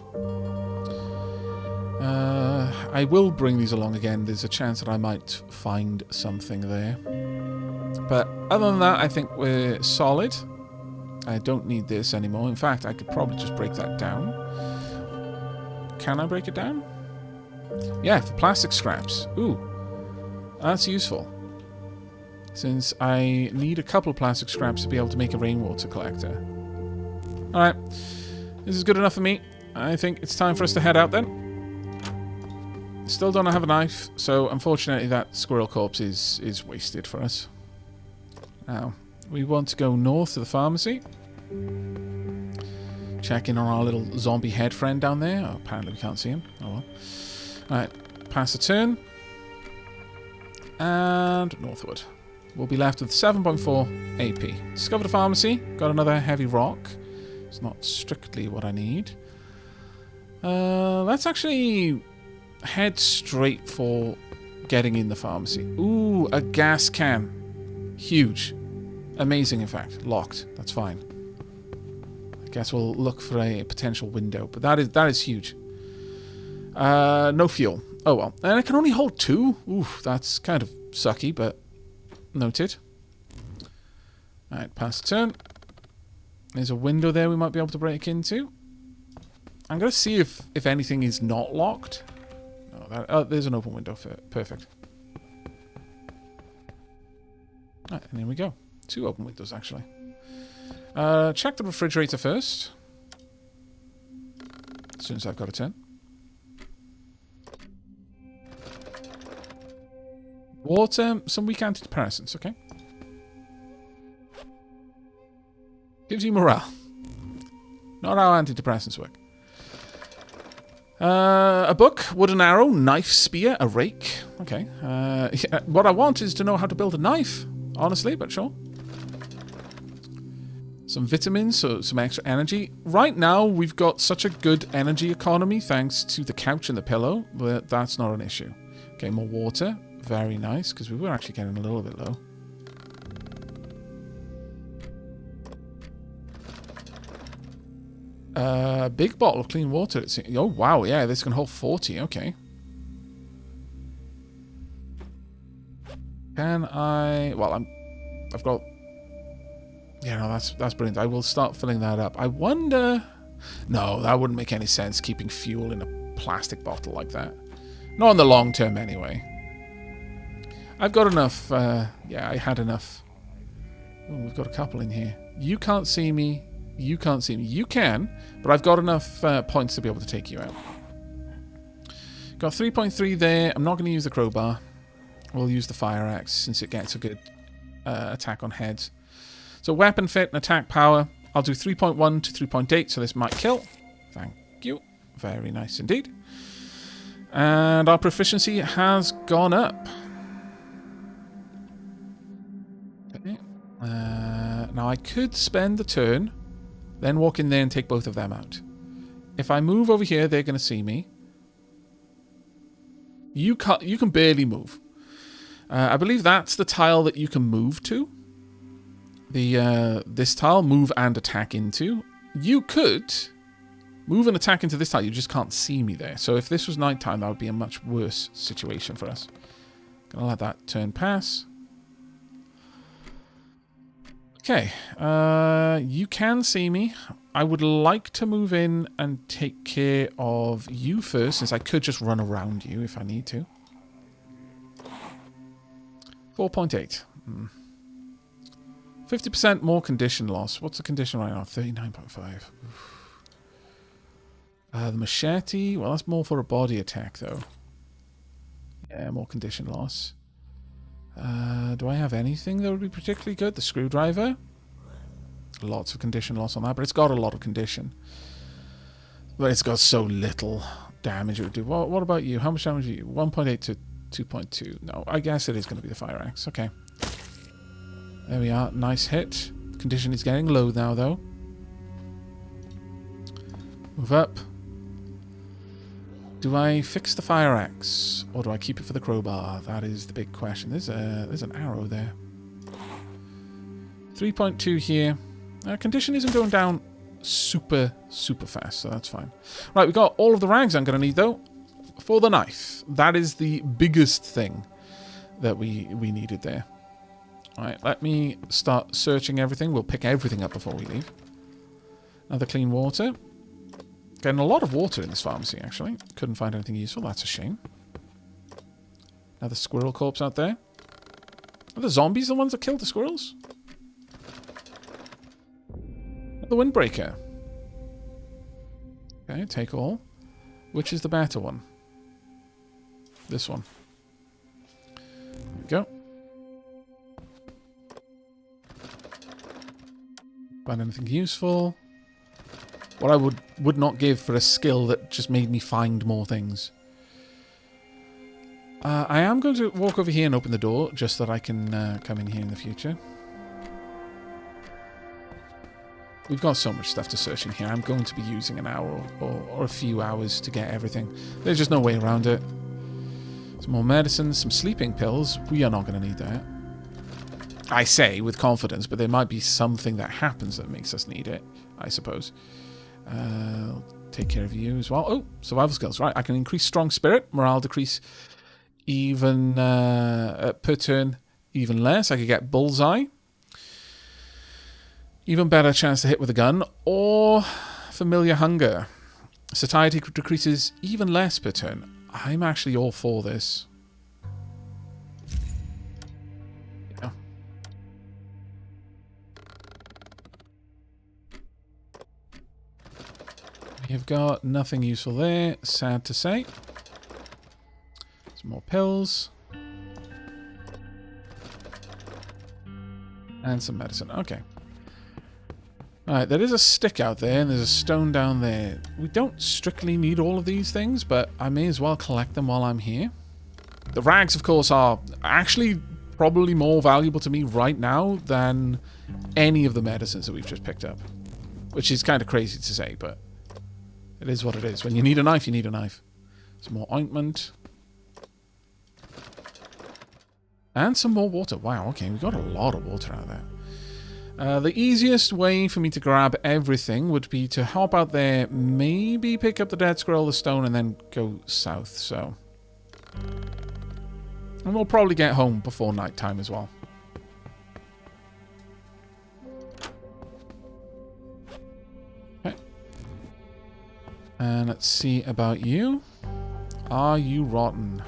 I will bring these along again. There's a chance that I might find something there. But other than that, I think we're solid. I don't need this anymore. In fact, I could probably just break that down. Can I break it down? Yeah, for plastic scraps. Ooh, that's useful. Since I need a couple of plastic scraps to be able to make a rainwater collector. Alright, this is good enough for me. I think it's time for us to head out then. Still don't have a knife, so unfortunately that squirrel corpse is wasted for us. Now, we want to go north to the pharmacy. Check in on our little zombie head friend down there. Oh, apparently we can't see him. Oh well. Alright, pass a turn. and northward. We'll be left with 7.4 AP. Discovered a pharmacy. Got another heavy rock. It's not strictly what I need. Let's actually head straight for getting in the pharmacy. Ooh, a gas can. Huge. Amazing, in fact. Locked. That's fine. I guess we'll look for a potential window, but that is huge. No fuel. Oh well. And I can only hold 2? Oof, that's kind of sucky, but noted. Alright, pass the turn. There's a window there we might be able to break into. I'm going to see if anything is not locked. No, there's an open window. Perfect. Right, and here we go. 2 open windows, actually. Check the refrigerator first. As soon as I've got a turn. Water, some weak antidepressants, okay. Gives you morale. Not how antidepressants work. A book, wooden arrow, knife, spear, a rake. Okay. Yeah, what I want is to know how to build a knife, honestly, but sure. Some vitamins, so some extra energy. Right now, we've got such a good energy economy thanks to the couch and the pillow, but that's not an issue. Okay, more water. Very nice, because we were actually getting a little bit low. Big bottle of clean water. Oh, wow, yeah, this can hold 40. Okay. Can I... Well, I've got... Yeah, no, that's brilliant. I will start filling that up. I wonder... No, that wouldn't make any sense, keeping fuel in a plastic bottle like that. Not in the long term, anyway. I've got enough... yeah, I had enough. Oh, we've got a couple in here. You can't see me. You can't see me. You can, but I've got enough points to be able to take you out. Got 3.3 there. I'm not going to use the crowbar. We'll use the fire axe since it gets a good attack on heads. So weapon fit and attack power. I'll do 3.1 to 3.8, so this might kill. Thank you. Very nice indeed. And our proficiency has gone up. Okay. Now I could spend the turn, then walk in there and take both of them out. If I move over here, they're going to see me. You can barely move. I believe that's the tile that you can move to. This tile, move and attack into. You could move and attack into this tile. You just can't see me there. So if this was nighttime, that would be a much worse situation for us. Gonna let that turn pass. Okay, you can see me. I would like to move in and take care of you first, since I could just run around you if I need to. 4.8. 50% more condition loss. What's the condition right now? 39.5. The machete. Well, that's more for a body attack, though. Yeah, more condition loss. Do I have anything that would be particularly good? The screwdriver. Lots of condition loss on that, but it's got a lot of condition. But it's got so little damage it would do. What about you? How much damage are you? 1.8 to 2.2. No, I guess it is going to be the fire axe. Okay. There we are. Nice hit. Condition is getting low now, though. Move up. Do I fix the fire axe, or do I keep it for the crowbar? That is the big question. There's an arrow there. 3.2 here. Condition isn't going down super fast, so that's fine. Right, we've got all of the rags I'm going to need, though, for the knife. That is the biggest thing that we needed there. All right, let me start searching everything. We'll pick everything up before we leave. Another clean water. Getting a lot of water in this pharmacy, actually. Couldn't find anything useful. That's a shame. Another squirrel corpse out there. Are the zombies the ones that killed the squirrels? The windbreaker. Okay, take all. Which is the better one? This one. There we go. Find anything useful? What I would not give for a skill that just made me find more things. I am going to walk over here and open the door, just so that I can come in here in the future. We've got so much stuff to search in here. I'm going to be using an hour or a few hours to get everything. There's just no way around it. Some more medicine, some sleeping pills. We are not going to need that. I say with confidence, but there might be something that happens that makes us need it, I suppose. I'll take care of you as well. Oh, survival skills. Right, I can increase strong spirit. Morale decrease even per turn, even less. I could get bullseye. Even better chance to hit with a gun. Or familiar hunger. Satiety decreases even less per turn. I'm actually all for this. Yeah. You've got nothing useful there, sad to say. Some more pills. And some medicine. Okay. Alright, there is a stick out there, and there's a stone down there. We don't strictly need all of these things, but I may as well collect them while I'm here. The rags, of course, are actually probably more valuable to me right now than any of the medicines that we've just picked up. Which is kind of crazy to say, but it is what it is. When you need a knife, you need a knife. Some more ointment. And some more water. Wow, okay, we got a lot of water out of that. The easiest way for me to grab everything would be to hop out there, maybe pick up the dead scroll, the stone, and then go south, so. And we'll probably get home before night time as well. Okay. And let's see about you. Are you rotten?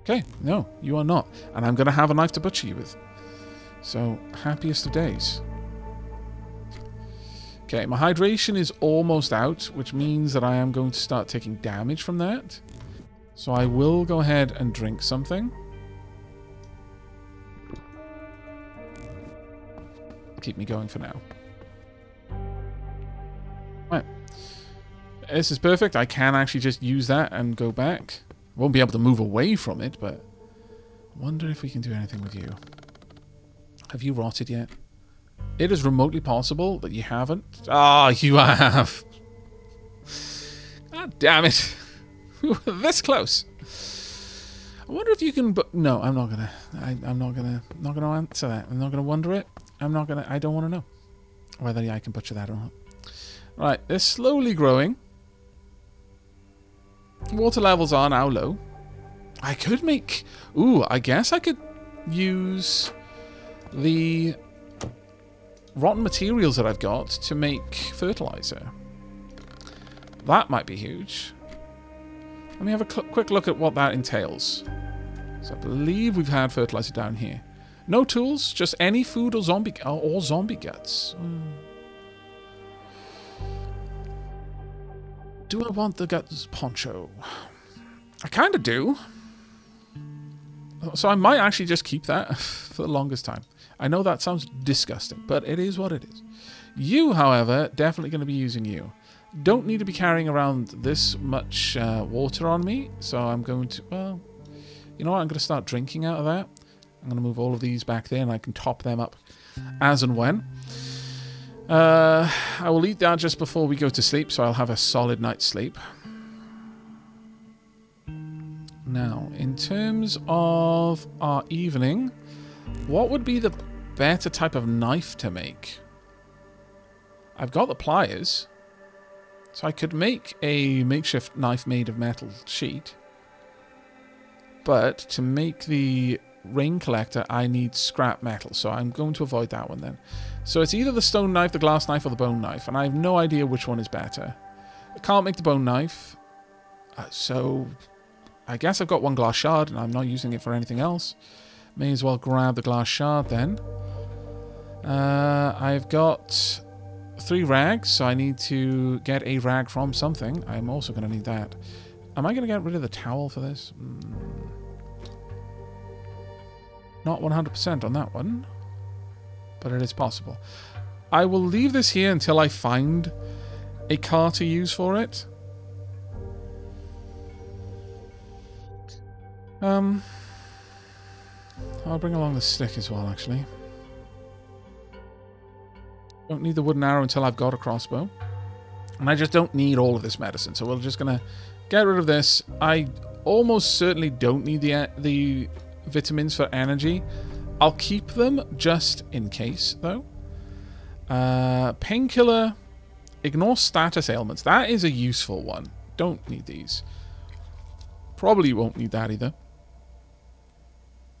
Okay, no, you are not. And I'm going to have a knife to butcher you with. So, happiest of days. Okay, my hydration is almost out, which means that I am going to start taking damage from that. So I will go ahead and drink something. Keep me going for now. Right. This is perfect. I can actually just use that and go back. Won't be able to move away from it, but I wonder if we can do anything with you. Have you rotted yet? It is remotely possible that you haven't. Ah, you have. God damn it. We were this close. I wonder if you can... No, I'm not gonna. I'm not gonna answer that. I'm not gonna wonder it. I don't want to know whether I can butcher that or not. Right, they're slowly growing. Water levels are now low. I could make... Ooh, I guess I could use the rotten materials that I've got to make fertilizer. That might be huge. Let me have a quick look at what that entails. So I believe we've had fertilizer down here. No tools, just any food or zombie guts. Do I want the guts poncho? I kind of do. So I might actually just keep that for the longest time. I know that sounds disgusting, but it is what it is. You, however, definitely going to be using you. Don't need to be carrying around this much water on me, so I'm going to, well, you know what? I'm going to start drinking out of that. I'm going to move all of these back there, and I can top them up as and when. I will eat that just before we go to sleep, so I'll have a solid night's sleep. Now, in terms of our evening, what would be the better type of knife to make? I've got the pliers, so I could make a makeshift knife made of metal sheet. But to make the rain collector, I need scrap metal, so I'm going to avoid that one then. So it's either the stone knife, the glass knife, or the bone knife, and I have no idea which one is better. I can't make the bone knife, so I guess I've got one glass shard, and I'm not using it for anything else. May as well grab the glass shard then. I've got 3 rags, so I need to get a rag from something. I'm also going to need that. Am I going to get rid of the towel for this? Not 100% on that one, but it is possible. I will leave this here until I find a car to use for it. I'll bring along the stick as well, actually. Don't need the wooden arrow until I've got a crossbow. And I just don't need all of this medicine, so we're just going to get rid of this. I almost certainly don't need the vitamins for energy. I'll keep them just in case, though. Painkiller. Ignore status ailments. That is a useful one. Don't need these. Probably won't need that either.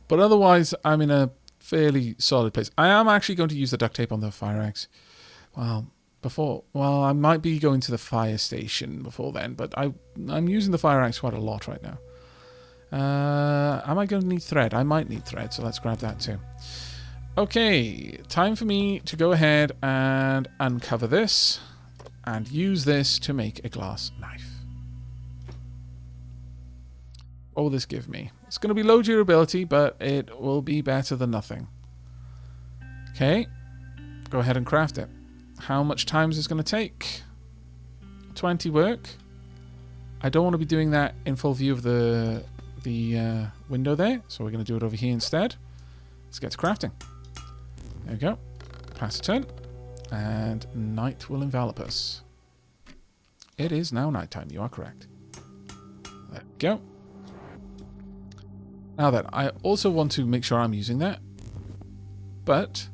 But otherwise, I'm in a fairly solid place. I am actually going to use the duct tape on the fire axe. Well, I might be going to the fire station before then, but I'm using the fire axe quite a lot right now. Am I going to need thread? I might need thread, so let's grab that too. Okay, time for me to go ahead and uncover this and use this to make a glass knife. What will this give me? It's going to be low durability, but it will be better than nothing. Okay, go ahead and craft it. How much time is this going to take? 20 work. I don't want to be doing that in full view of the window there, so we're going to do it over here instead. Let's get to crafting. There we go. Pass a turn, and night will envelop us. It is now nighttime. You are correct. There we go. Now then, I also want to make sure I'm using that, but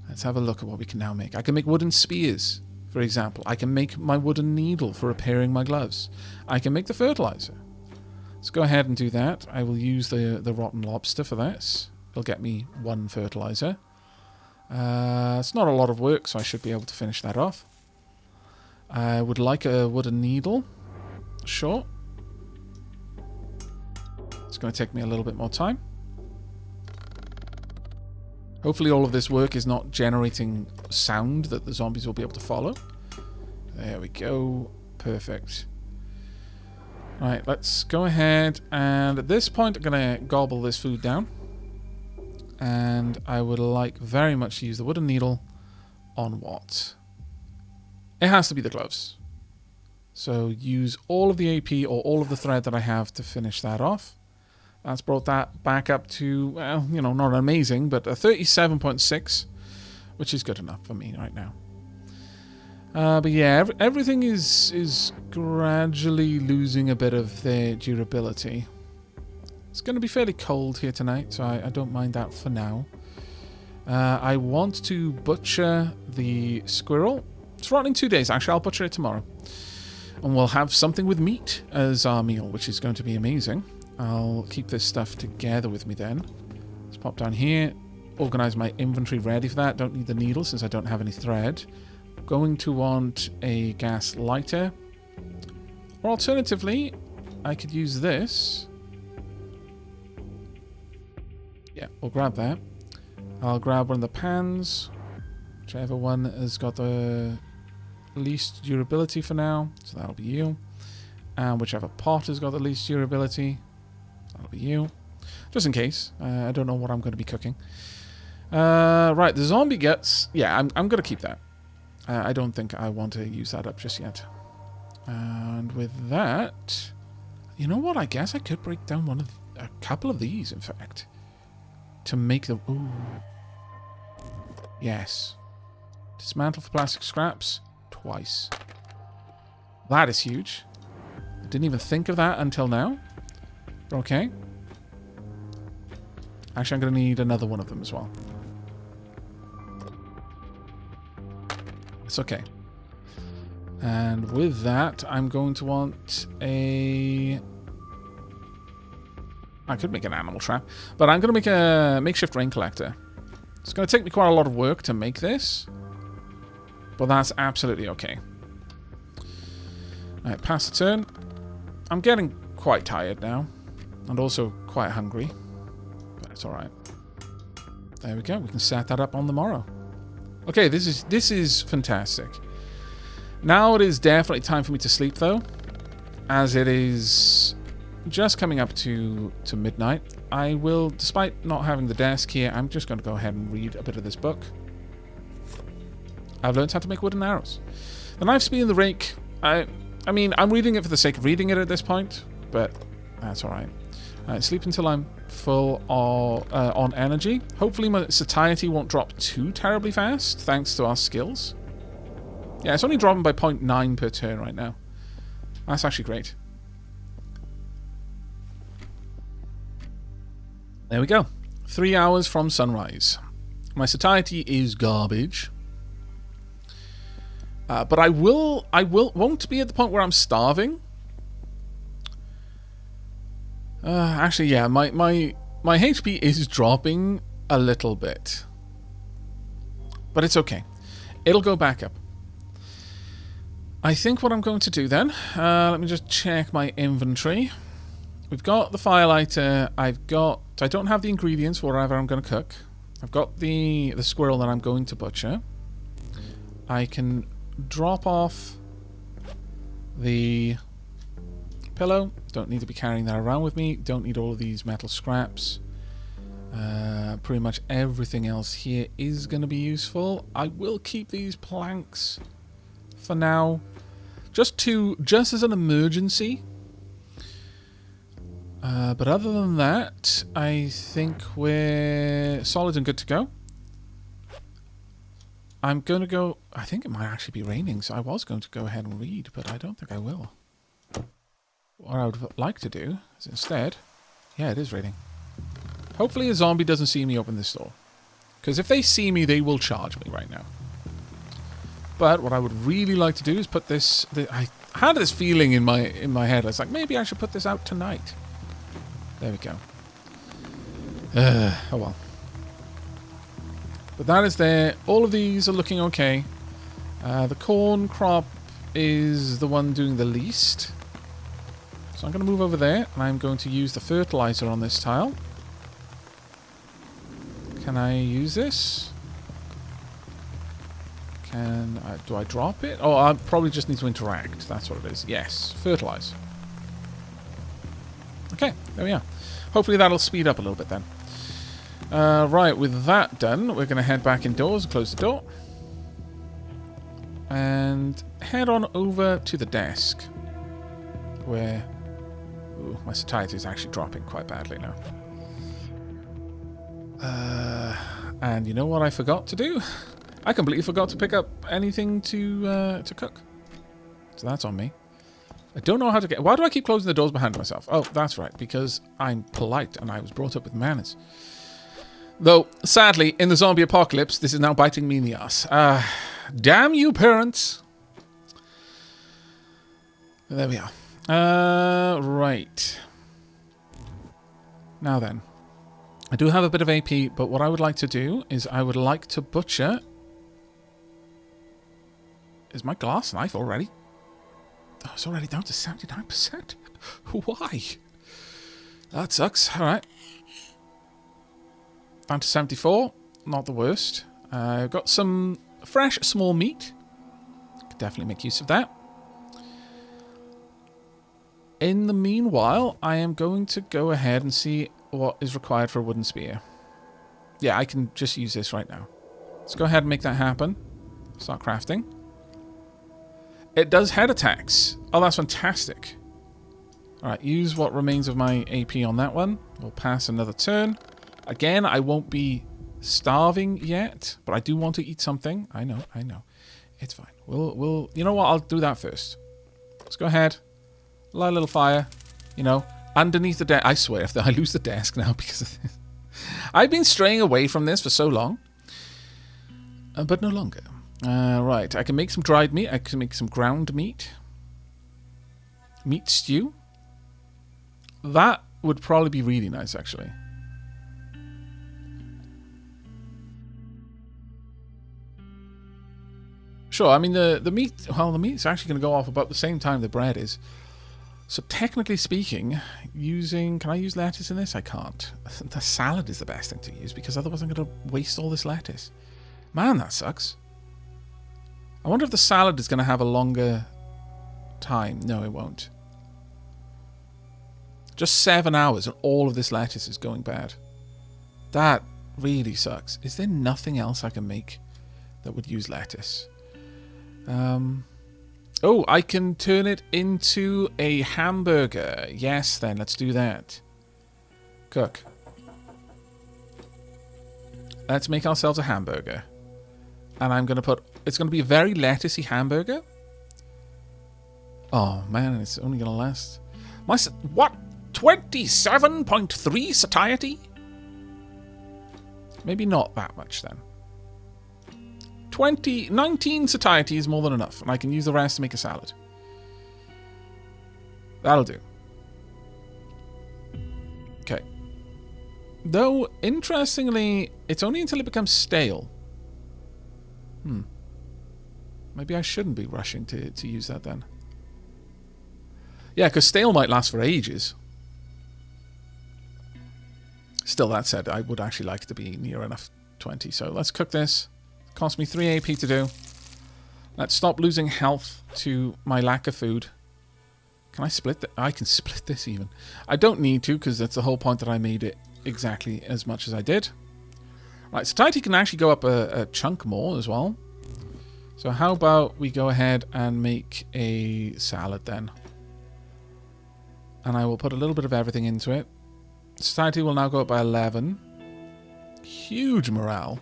let's have a look at what we can now make. I can make wooden spears, for example. I can make my wooden needle for repairing my gloves. I can make the fertilizer. Let's go ahead and do that. I will use the rotten lobster for this. It'll get me 1 fertilizer. It's not a lot of work, so I should be able to finish that off. I would like a wooden needle. Sure. It's going to take me a little bit more time. Hopefully all of this work is not generating sound that the zombies will be able to follow. There we go. Perfect. Right, let's go ahead, and at this point I'm going to gobble this food down. And I would like very much to use the wooden needle on what? It has to be the gloves. So use all of the AP or all of the thread that I have to finish that off. That's brought that back up to, well, you know, not amazing, but a 37.6, which is good enough for me right now. But yeah, everything is gradually losing a bit of their durability. It's going to be fairly cold here tonight, so I don't mind that for now. I want to butcher the squirrel. It's rotting 2 days. Actually, I'll butcher it tomorrow. And we'll have something with meat as our meal, which is going to be amazing. I'll keep this stuff together with me then. Let's pop down here. Organize my inventory ready for that. Don't need the needle since I don't have any thread. Going to want a gas lighter. Or alternatively, I could use this. Yeah, we'll grab that. I'll grab one of the pans. Whichever one has got the least durability for now. So that'll be you. And whichever pot has got the least durability. That'll be you. Just in case. I don't know what I'm going to be cooking. Right, the zombie guts. Yeah, I'm going to keep that. I don't think I want to use that up just yet. And with that, you know what? I guess I could break down a couple of these, in fact, to make the... Ooh. Yes. Dismantle for plastic scraps twice. That is huge. I didn't even think of that until now. Okay. Actually, I'm going to need another one of them as well. It's okay. And with that, I'm going to want a... I could make an animal trap, but I'm going to make a makeshift rain collector. It's going to take me quite a lot of work to make this, but that's absolutely okay. Alright, pass the turn. I'm getting quite tired now, and also quite hungry, but it's alright. There we go. We can set that up on the morrow. Okay, this is fantastic. Now it is definitely time for me to sleep, though, as it is just coming up to midnight. I will, despite not having the desk here, I'm just going to go ahead and read a bit of this book. I've learned how to make wooden arrows. The knife speed and the rake, I mean, I'm reading it for the sake of reading it at this point, but that's alright. Alright, sleep until I'm full on energy. Hopefully my satiety won't drop too terribly fast, thanks to our skills. Yeah, it's only dropping by 0.9 per turn right now. That's actually great. There we go. 3 hours from sunrise. My satiety is garbage. But I won't be at the point where I'm starving. Actually, yeah, my HP is dropping a little bit. But it's okay. It'll go back up. I think what I'm going to do then, let me just check my inventory. We've got the firelighter. I don't have the ingredients for whatever I'm going to cook. I've got the squirrel that I'm going to butcher. I can drop off the pillow. Don't need to be carrying that around with me. Don't need all of these metal scraps. Pretty much everything else here is going to be useful. I will keep these planks for now, just as an emergency. But other than that, I think we're solid and good to go. I'm going to go... I think it might actually be raining, so I was going to go ahead and read, but I don't think I will. What I would like to do is instead... Yeah, it is raining. Hopefully a zombie doesn't see me open this door. Because if they see me, they will charge me right now. But what I would really like to do is put this... I had this feeling in my head. I was like, maybe I should put this out tonight. There we go. Oh well. But that is there. All of these are looking okay. The corn crop is the one doing the least. So I'm going to move over there, and I'm going to use the fertilizer on this tile. Can I use this? Do I drop it? Oh, I probably just need to interact. That's what it is. Yes, fertilize. Okay, there we are. Hopefully that'll speed up a little bit then. Right, with that done, we're going to head back indoors and close the door. And head on over to the desk. Where... Ooh, my satiety is actually dropping quite badly now. And you know what I forgot to do? I completely forgot to pick up anything to cook. So that's on me. I don't know how to get... Why do I keep closing the doors behind myself? Oh, that's right. Because I'm polite and I was brought up with manners. Though, sadly, in the zombie apocalypse, this is now biting me in the ass. Damn you, parents. There we are. Right. Now then. I do have a bit of AP, but what I would like to do is I would like to butcher... Is my glass knife already? Oh, it's already down to 79%. Why? That sucks. Alright. Down to 74. Not the worst. I've got some fresh small meat. Could definitely make use of that. In the meanwhile, I am going to go ahead and see what is required for a wooden spear. Yeah, I can just use this right now. Let's go ahead and make that happen. Start crafting. It does head attacks. Oh, that's fantastic. Alright, use what remains of my AP on that one. We'll pass another turn. Again, I won't be starving yet, but I do want to eat something. I know. It's fine. We'll you know what? I'll do that first. Let's go ahead. Light a little fire. You know, underneath the desk. I swear, if I lose the desk now because of this. I've been straying away from this for so long. But no longer. Right, I can make some dried meat. I can make some ground meat. Meat stew. That would probably be really nice, actually. Sure, I mean, the meat... Well, the meat's actually going to go off about the same time the bread is. So, technically speaking, using... Can I use lettuce in this? I can't. The salad is the best thing to use, because otherwise I'm going to waste all this lettuce. Man, that sucks. I wonder if the salad is going to have a longer time. No, it won't. Just 7 hours and all of this lettuce is going bad. That really sucks. Is there nothing else I can make that would use lettuce? Oh, I can turn it into a hamburger. Yes, then, let's do that. Cook. Let's make ourselves a hamburger. And I'm going to put... It's going to be a very lettucey hamburger. Oh, man, it's only going to last... What? 27.3 satiety? Maybe not that much, then. 19 satiety is more than enough. And I can use the rest to make a salad. That'll do. Okay. Though, interestingly, it's only until it becomes stale. Maybe I shouldn't be rushing to use that then. Yeah, because stale might last for ages. Still, that said, I would actually like to be near enough 20. So let's cook this. It cost me 3 AP to do. Let's stop losing health to my lack of food. Can I split that? I can split this even. I don't need to, because that's the whole point that I made it exactly as much as I did. Right, satiety can actually go up a chunk more as well. So how about we go ahead and make a salad then. And I will put a little bit of everything into it. Satiety will now go up by 11. Huge morale.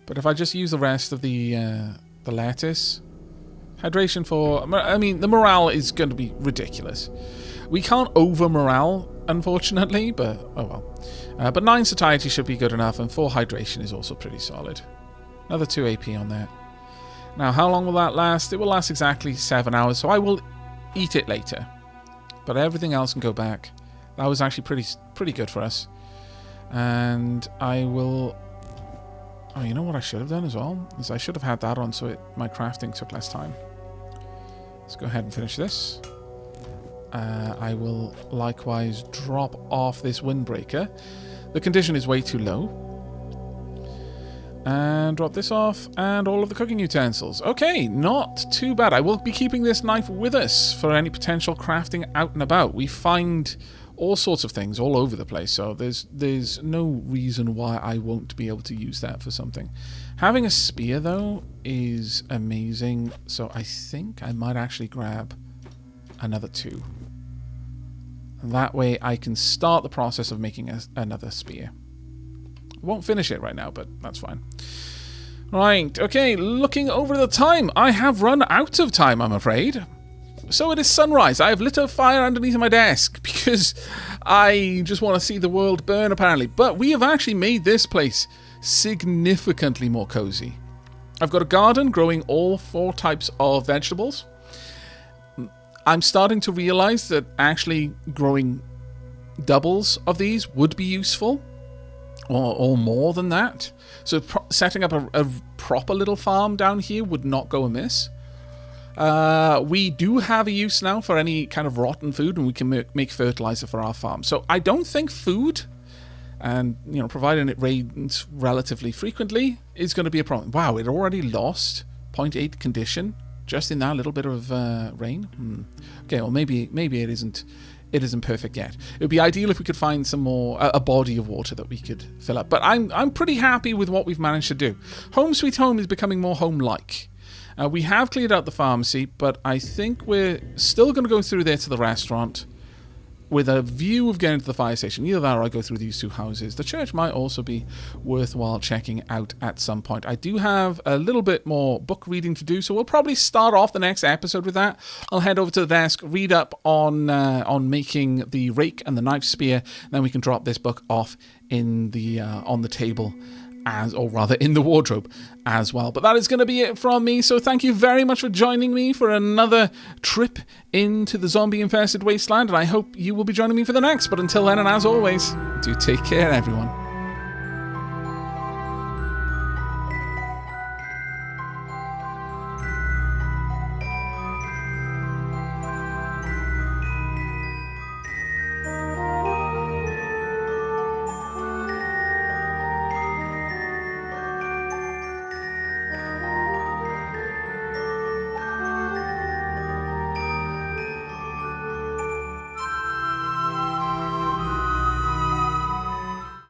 But if I just use the rest of the lettuce... Hydration for... I mean, the morale is going to be ridiculous. We can't over-morale, unfortunately, but oh well. But 9 satiety should be good enough, and 4 hydration is also pretty solid. Another 2 AP on there. Now, how long will that last? It will last exactly 7 hours, so I will eat it later. But everything else can go back. That was actually pretty good for us. And I will... Oh, you know what I should have done as well? Is I should have had that on so my crafting took less time. Let's go ahead and finish this. I will likewise drop off this windbreaker. The condition is way too low. And drop this off, and all of the cooking utensils. Okay, not too bad. I will be keeping this knife with us for any potential crafting out and about. We find all sorts of things all over the place, so there's no reason why I won't be able to use that for something. Having a spear, though, is amazing, so I think I might actually grab another 2. And that way I can start the process of making another spear. Won't finish it right now, but that's fine. Right, okay, looking over the time. I have run out of time, I'm afraid. So it is sunrise. I have lit a fire underneath my desk because I just want to see the world burn, apparently. But we have actually made this place significantly more cozy. I've got a garden growing all 4 types of vegetables. I'm starting to realize that actually growing doubles of these would be useful. Or more than that. So setting up a proper little farm down here would not go amiss. We do have a use now for any kind of rotten food, and we can make fertilizer for our farm. So I don't think food, and providing it rains relatively frequently, is going to be a problem. Wow, it already lost 0.8 condition just in that little bit of rain. Okay, well maybe it isn't. It isn't perfect yet. It would be ideal if we could find some more, a body of water that we could fill up. But I'm pretty happy with what we've managed to do. Home Sweet Home is becoming more home-like. We have cleared out the pharmacy, but I think we're still going to go through there to the restaurant with a view of getting to the fire station. Either that or I go through these 2 houses. The church might also be worthwhile checking out at some point. I do have a little bit more book reading to do, so we'll probably start off the next episode with that. I'll head over to the desk, read up on making the rake and the knife spear, then we can drop this book off in the on the table, or rather in the wardrobe as well. But that is going to be it from me, so thank you very much for joining me for another trip into the zombie-infested wasteland, and I hope you will be joining me for the next. But until then, and as always, do take care, everyone.